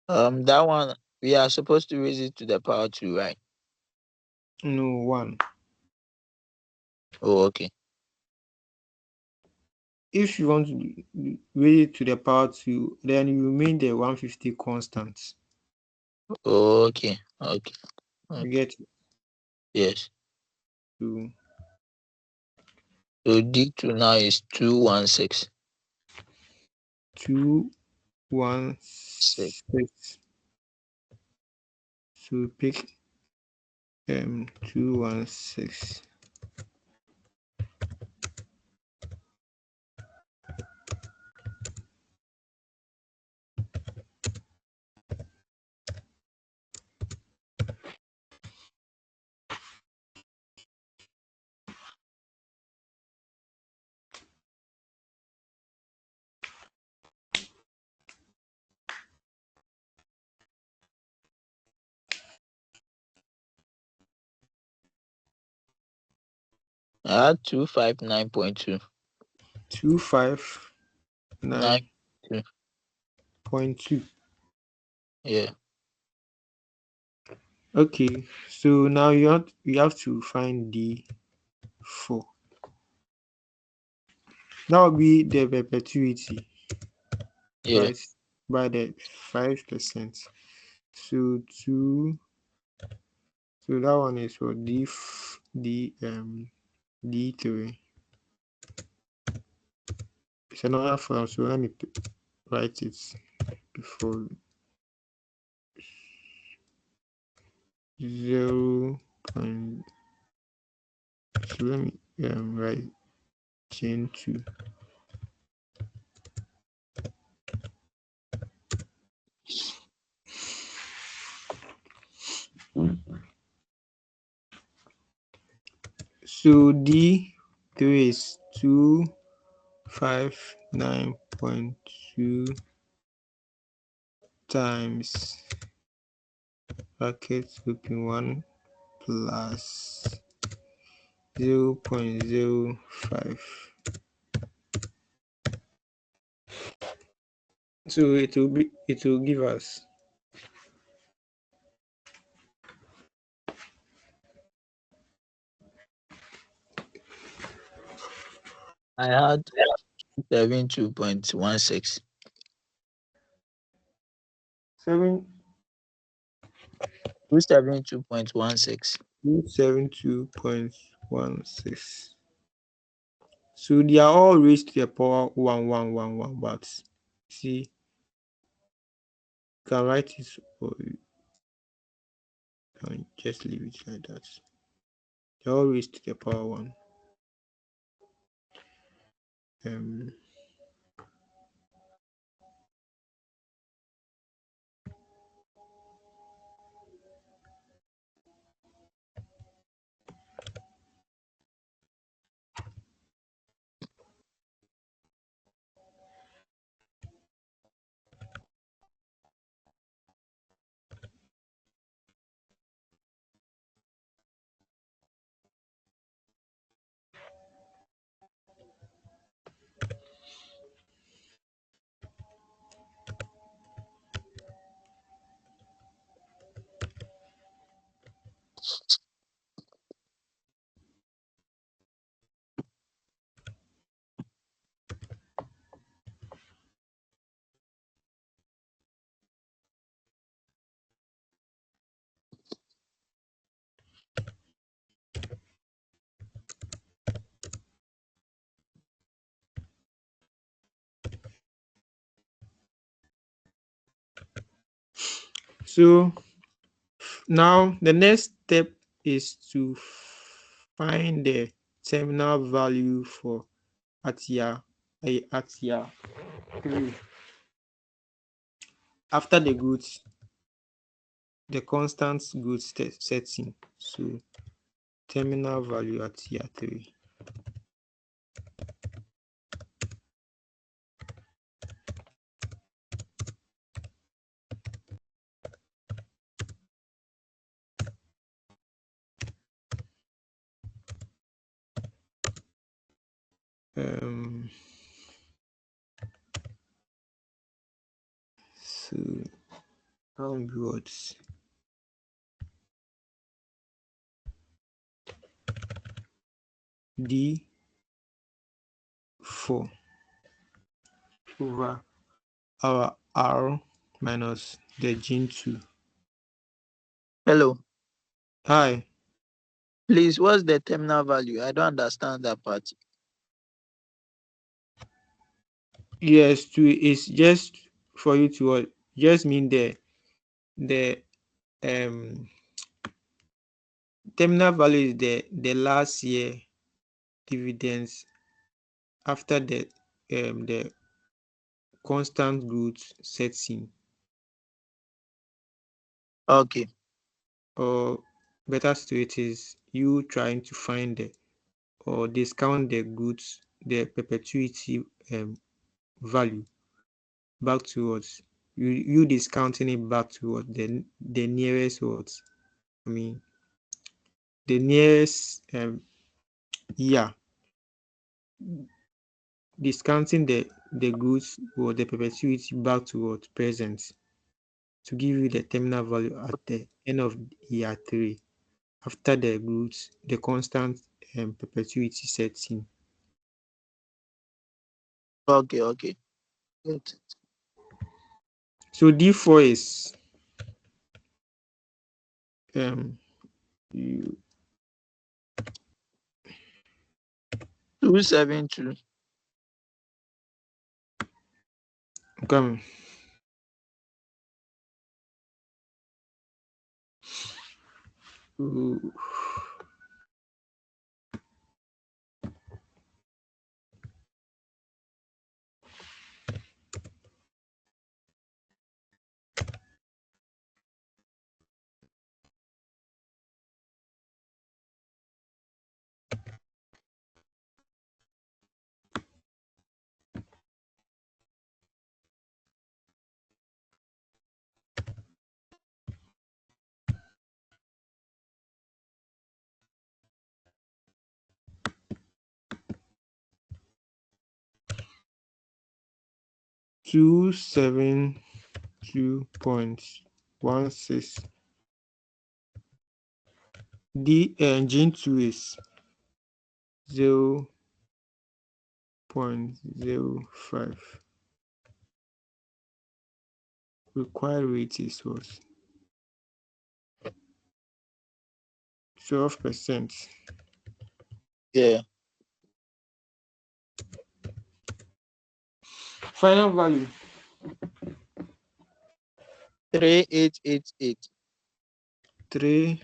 That one we are supposed to raise it to the power 2, right? No, 1. Oh, okay. If you want to raise it to the power 2, then you remain the 150 constant. Oh, okay. Okay. You Okay. get Yes. to So D2 now is 216. 6. 216. So pick 216. I had 259.2. 259.2. 9.2. Yeah. Okay, so now you have to find D4. That will be the perpetuity, Yeah. right? By the 5%. So so that one is for D3. It's another form, so let me write it before 0. So let me write chain 2. So D3 is 259.2 times bracket open 1 plus 0.05. So it will give us I had 72.16. 7 272.16. 272.16. So they are all raised to the power 1111, but see, you can write it or you can just leave it like that. They're all raised to the power 1. Um, so now the next step is to find the terminal value for ATIA 3 after the constant goods setting. So terminal value ATIA 3. So how many words? D4 over our R minus the gene 2. Hello. Hi. Please, what's the terminal value? I don't understand that part. Yes, 2 is just for you to just mean the terminal value is the last year dividends after the constant goods setting, Okay. or better still, it is you trying to find or discount the goods, the perpetuity value back towards you discounting it back towards the nearest what I mean the nearest year, discounting the goods or the perpetuity back to what present to give you the terminal value at the end of year 3 after the goods, the constant perpetuity sets in. Okay. Good. So D4 is you 272. come to 272.16. Gene 2 is 0.05. Required rate is what? 12%. Yeah. Final value 3888. 3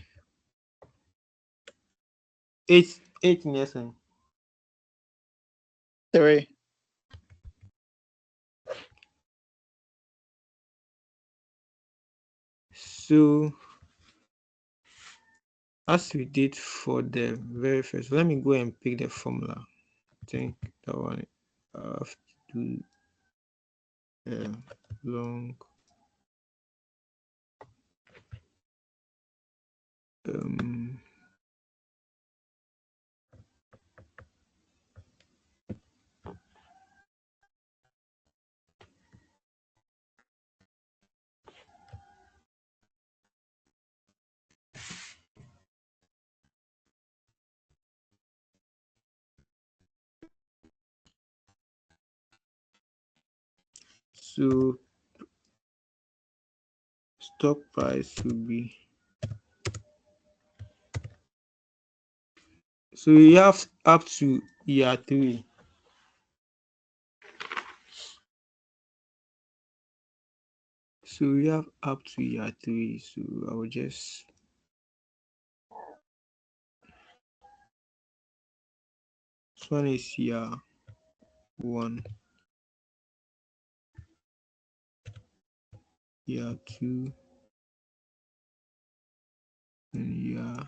8 in essence. 3. So as we did for the very first, let me go and pick the formula. I think that one I have to do long so stock price will be, so we have up to year 3. So we have up to year 3. So I will just this one is year 1, year 2, and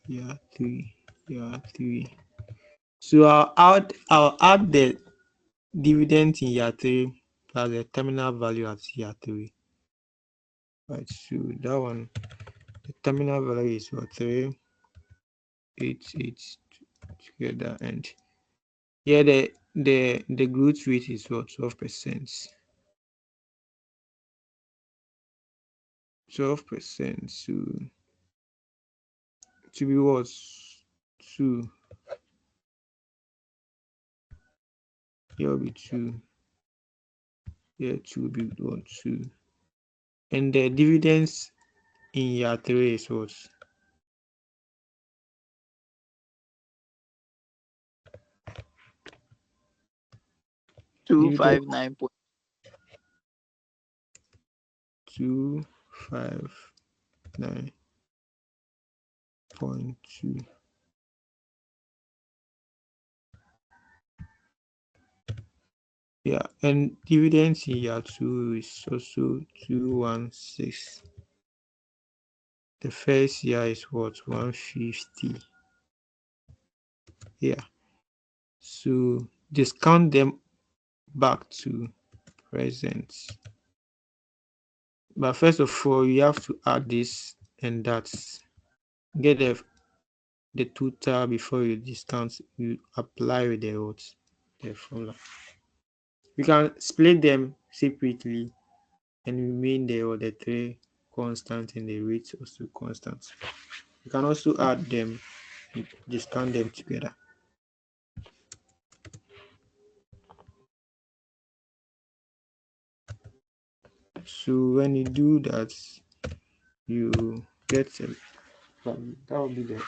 year 3, year 3. So I'll add the dividend in year 3 plus the terminal value at year 3. Right, so that one, the terminal value is what, 388 together, and here the growth rate is what, 12%. 12%. So to be what, 2, here will be 2, here 2 will be what, 2, and the dividends in year 3 is what, dividend 259. 259.2. Yeah, and dividends in year 2 is also 216. The first year is what, 150. Yeah, so discount them back to present. But first of all, you have to add this and that. Get the the total before you discount, you apply with the what? The formula. You can split them separately and remain the three constant and the rates also constant. You can also add them and discount them together. So when you do that, you get a value. That will be the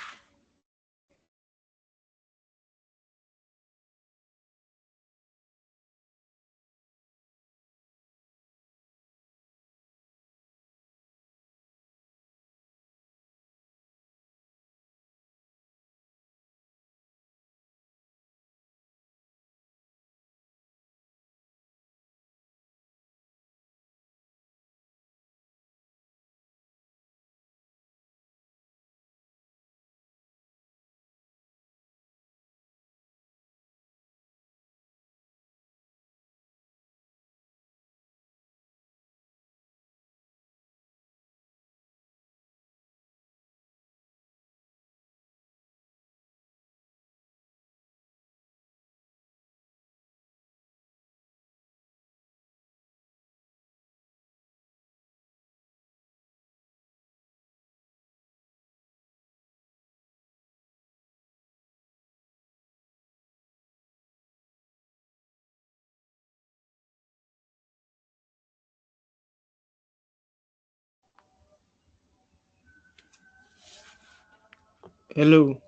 hello.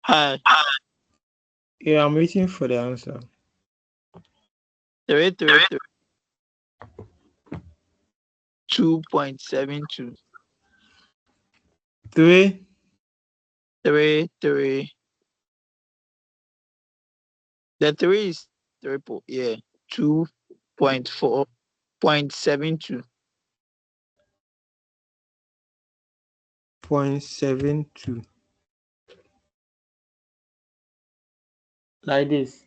Hi, Yeah, I'm waiting for the answer. 333 2.72 3 33. The three is triple, yeah. 2.4.72. 0.72 like this.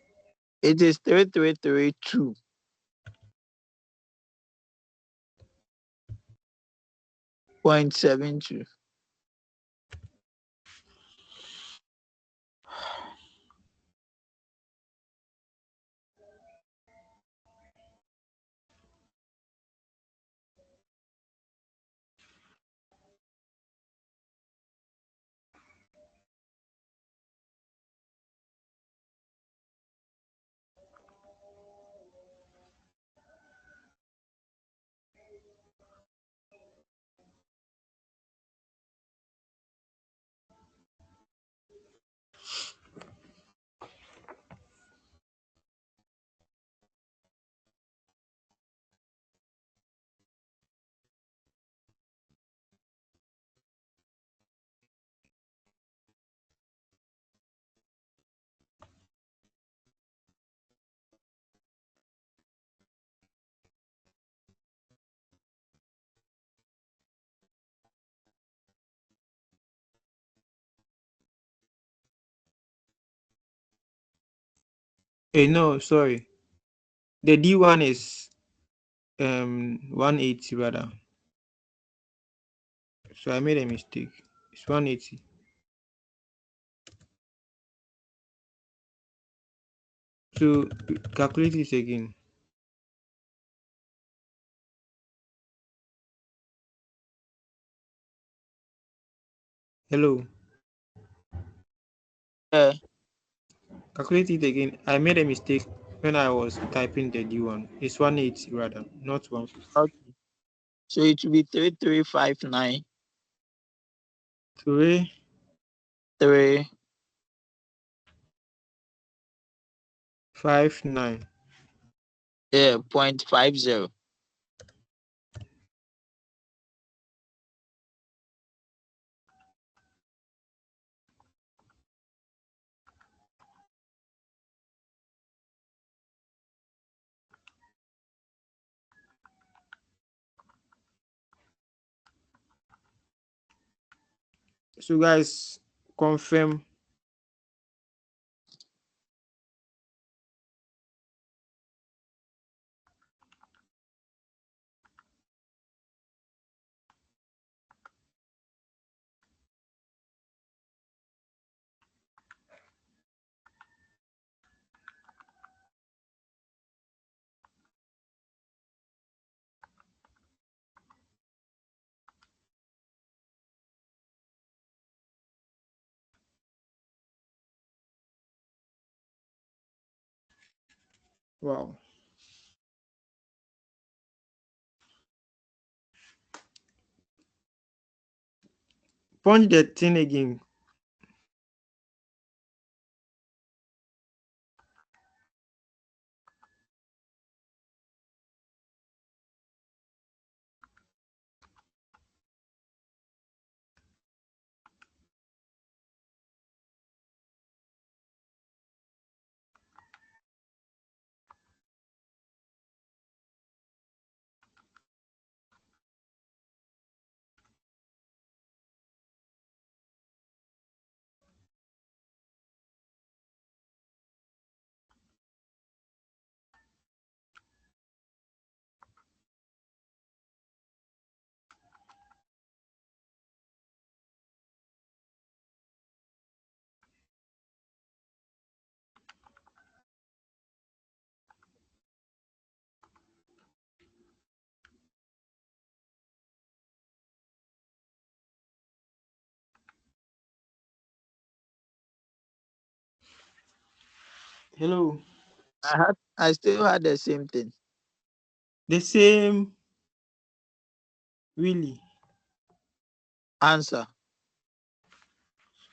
It is 3332. Point 72. No, sorry. The D1 is 180 rather. So I made a mistake. It's 180. So calculate it again. Hello. Yeah, Calculate it again. I made a mistake when I was typing the D1. It's 180 rather, not 150. okay. So it will be 3359. 3, 3. 5, 9. Yeah, 0.50. So guys, confirm. Wow. Punch the thing again. Hello. I still had the same thing. The same. Really. Answer.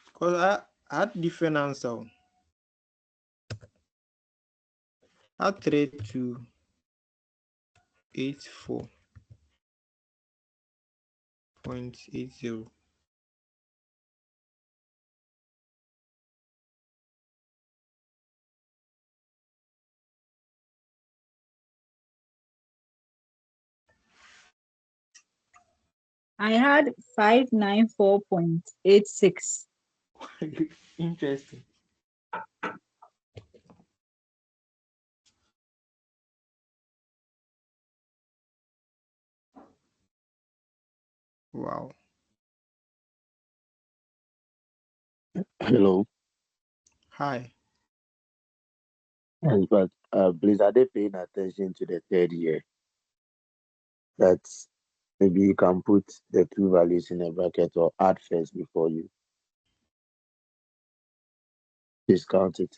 Because I had different answer. I had 3284.80. I had 594.86. Interesting. Wow. Hello. Hi. Yes, but please, are they paying attention to the third year? That maybe you can put the two values in a bracket or add first before you discount it.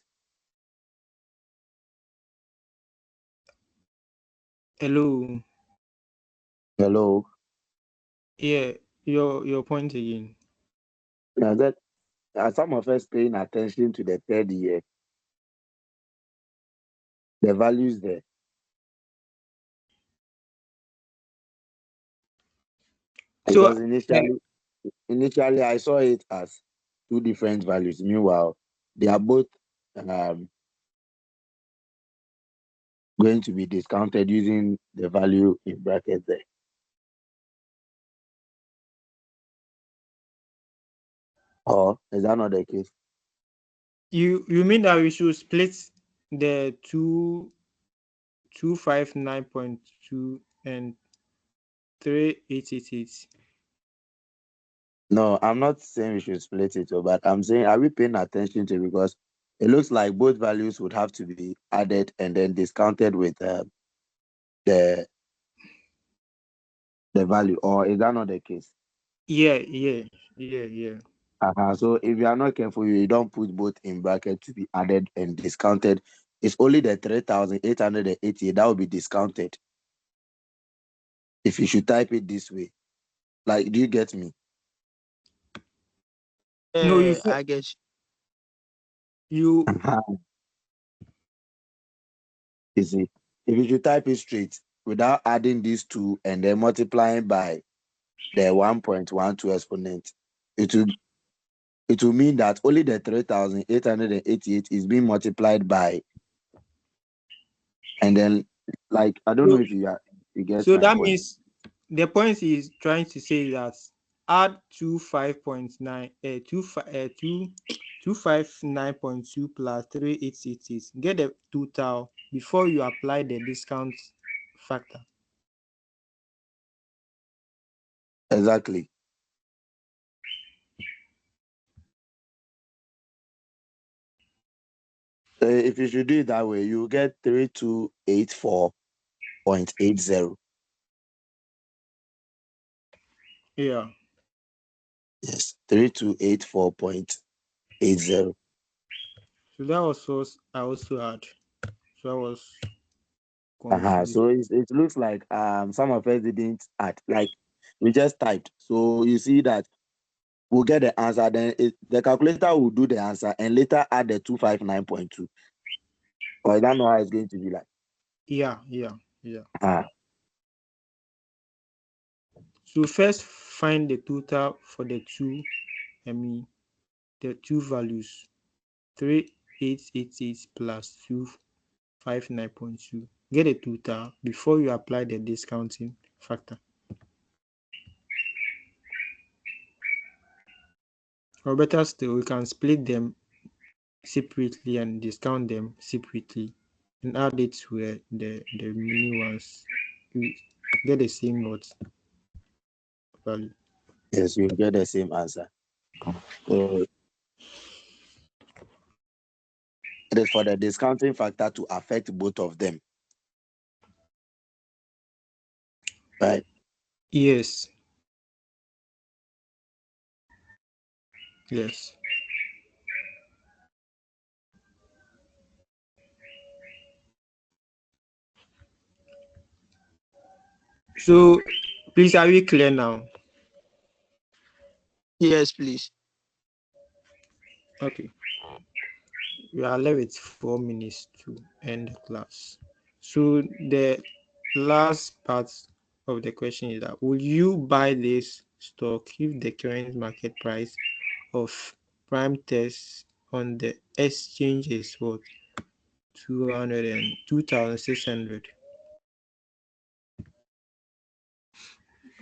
Hello. Hello. Yeah. Your point again. Now that are some of us paying attention to the third year, the values there, So because initially I saw it as two different values. Meanwhile, they are both um, going to be discounted using the value in bracket there. Or is that not the case? you mean that we should split the 259.2 and 3888? No, I'm not saying we should split it, but I'm saying are we paying attention to it? Because it looks like both values would have to be added and then discounted with the the value, or is that not the case? Yeah. So if you are not careful, you don't put both in bracket to be added and discounted. It's only the 3,880 that will be discounted if you should type it this way. Like, do you get me? No, Yeah, I guess. you You see, if you should type it straight without adding these two and then multiplying by the 1.12 exponent, it will mean that only the 3,888 is being multiplied by, and then like I don't know so, if you get so my that point. means the point is trying to say that add 25.9 259.2 plus 3888, get the total before you apply the discount factor. Exactly. If you should do it that way, you get 3284.80. Yeah. Yes, 3284.80. So that was what I also had. So I was confused. So it looks like some of us didn't add, like we just typed. So you see that we'll get the answer, then the calculator will do the answer and later add the 259.2. Or I don't know how it's going to be like. Yeah. Ah, So first find the total for the two, the two values, 3888 plus 259.2. Get a total before you apply the discounting factor. Or better still, we can split them separately and discount them separately and add it to the mini ones. You get the same value. yes, you'll get the same answer. So it is for the discounting factor to affect both of them, right? Yes. So please, are we clear now? Yes, please. Okay. We are left with 4 minutes to end the class. So the last part of the question is that will you buy this stock if the current market price of prime test on the exchange is what? 2,600.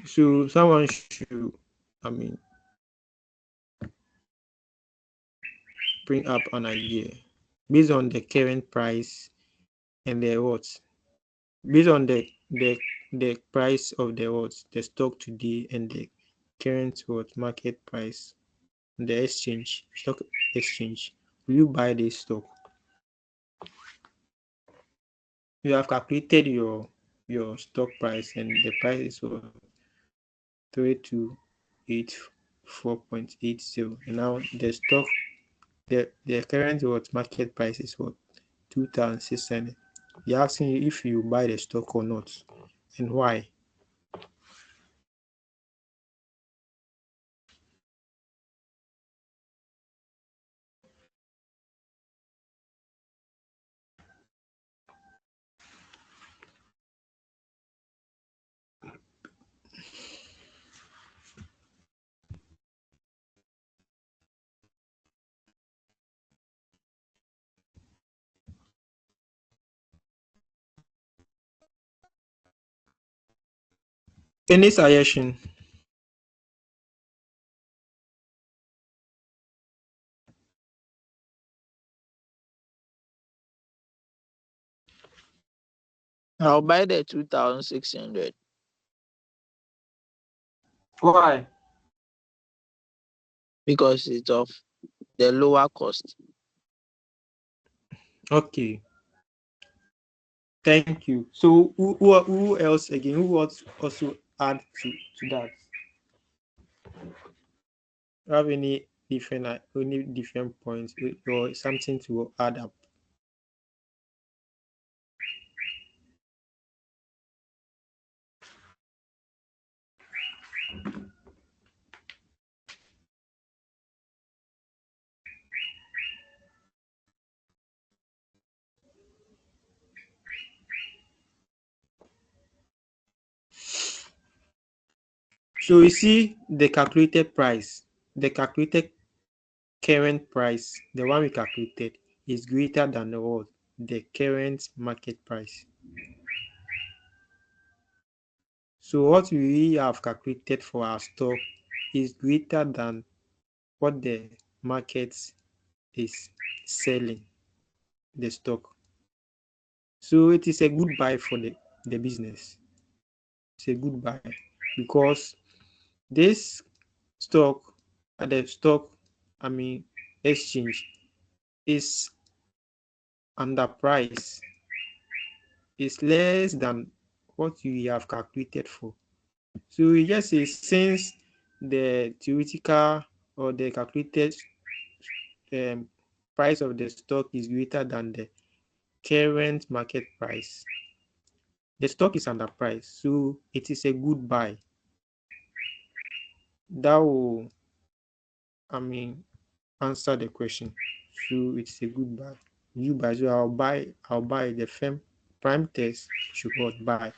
So someone should, I mean, bring up an idea based on the current price and the what? Based on the price of the what? The stock today and the current what market price, the stock exchange. Will you buy this stock? You have calculated your stock price and the price is what 3284.80, and now the current what market price is what 2,600. They're asking you if you buy the stock or not and why. Any suggestion? I'll buy the 2,600 Why? because it's of the lower cost. Okay, thank you. So who else again? Who wants also add to that? Have any different points or something to add up? So you see the calculated price, the calculated current price, the one we calculated is greater than the what? The current market price. So what we have calculated for our stock is greater than what the market is selling the stock. So it is a good buy for the business. It's a good buy because this stock at the stock, exchange is under price, is less than what you have calculated for. So we just say since the theoretical or the calculated price of the stock is greater than the current market price, the stock is underpriced, so it is a good buy. That will, answer the question. So it's a good buy. You buy, so I'll buy the firm prime test should what buy.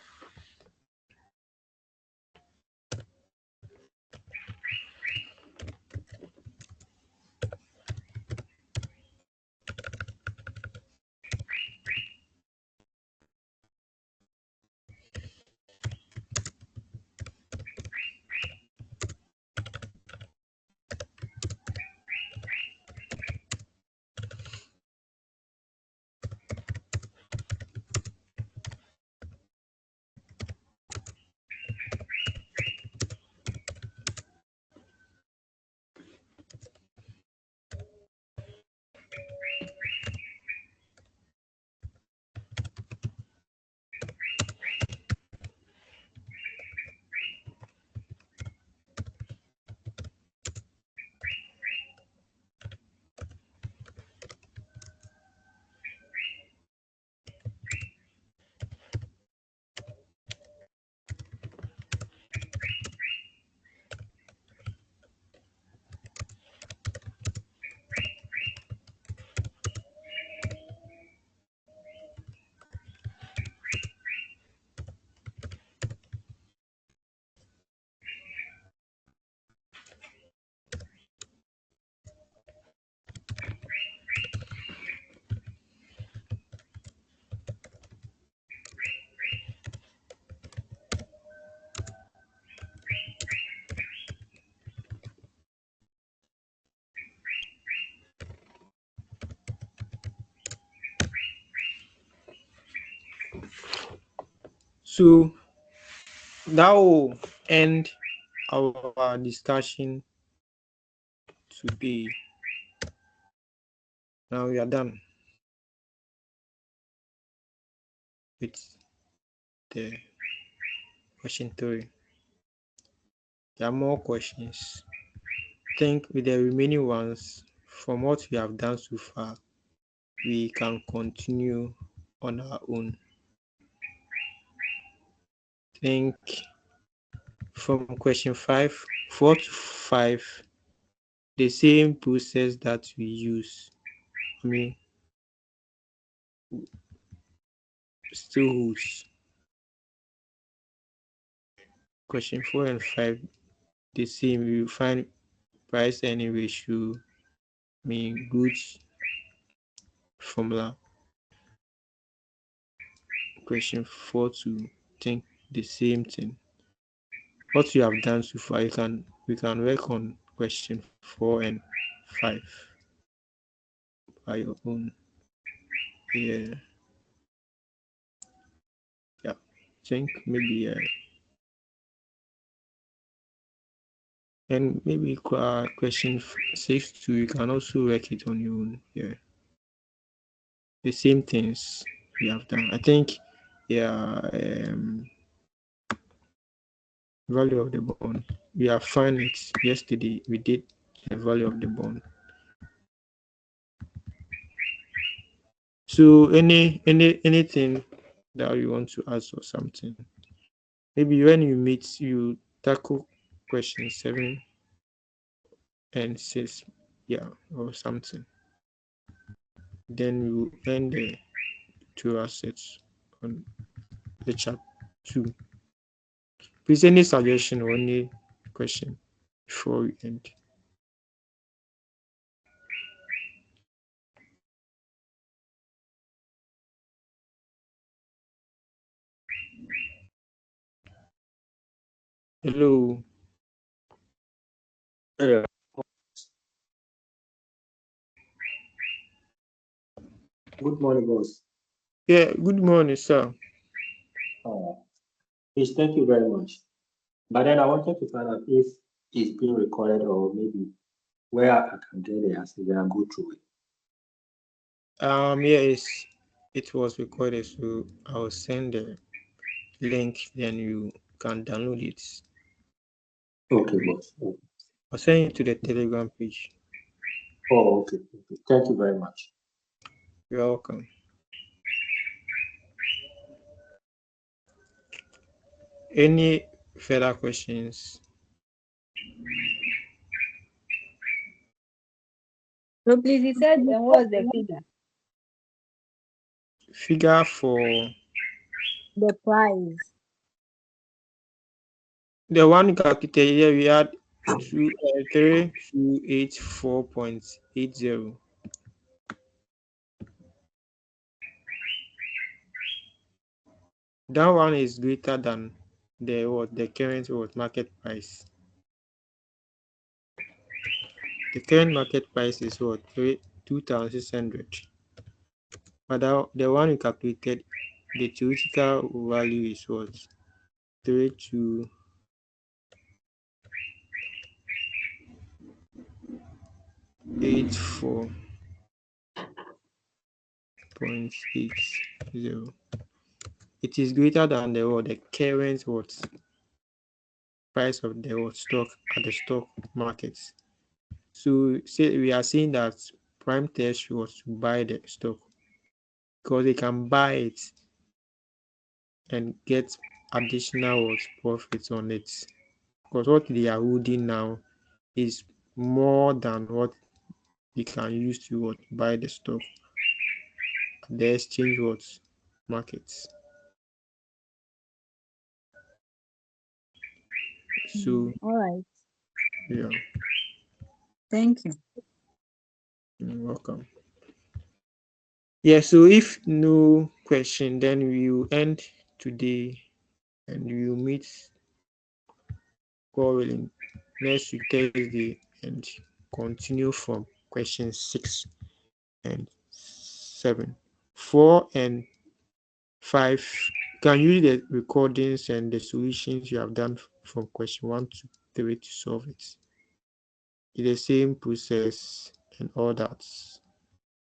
So that will end our discussion today. Now we are done with the question 3. There are more questions. I think with the remaining ones, from what we have done so far, we can continue on our own. I think from question 4 to 5, the same process that we use, still holds. Question 4 and 5, the same. We find price earning ratio, goods formula. Question 4 to think the same thing. What you have done so far, we can work on question 4 and 5 by your own. Yeah. I think maybe and maybe question 6 too, you can also work it on your own. Yeah. The same things we have done. I think, value of the bond. We have found it yesterday. We did the value of the bond. So anything that you want to ask or something? Maybe when you meet, you tackle question 7 and 6, or something. Then you end the 2 assets on the chapter 2. Please, any suggestion or any question before we end? Hello. Hello. Good morning, boss. Yeah, good morning, sir. Please, thank you very much. But then I wanted to find out if it's being recorded or maybe where I can get the answer and go through it. Yes, it was recorded, so I'll send the link, then you can download it. Okay, boss. I'll send it to the Telegram page. Oh, okay. Thank you very much. You're welcome. Any further questions? So please, he said, what's the figure? Figure for The price. the one calculated here, we had 3284.80. That one is greater than the current market price. The current market price is 2,600. But the one we calculated, the theoretical value is 3284.80. It is greater than the current price of the stock at the stock markets. So say we are saying that prime test was to buy the stock because they can buy it and get additional profits on it. Because what they are holding now is more than what they can use to buy the stock at the exchange markets. So All right. yeah, Thank you. you're welcome. Yeah, so if no question, then we will end today and we will meet God willing next week Thursday and continue from question 6 and 7. 4 and 5, you can use the recordings and the solutions you have done from question 1 to 3 to solve it. It's the same process and all that.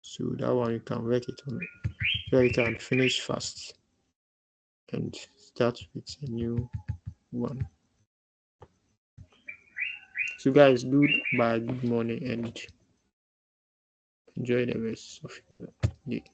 So that one you can work it on so you can finish fast and start with a new one. So guys, good morning and enjoy the rest of your day.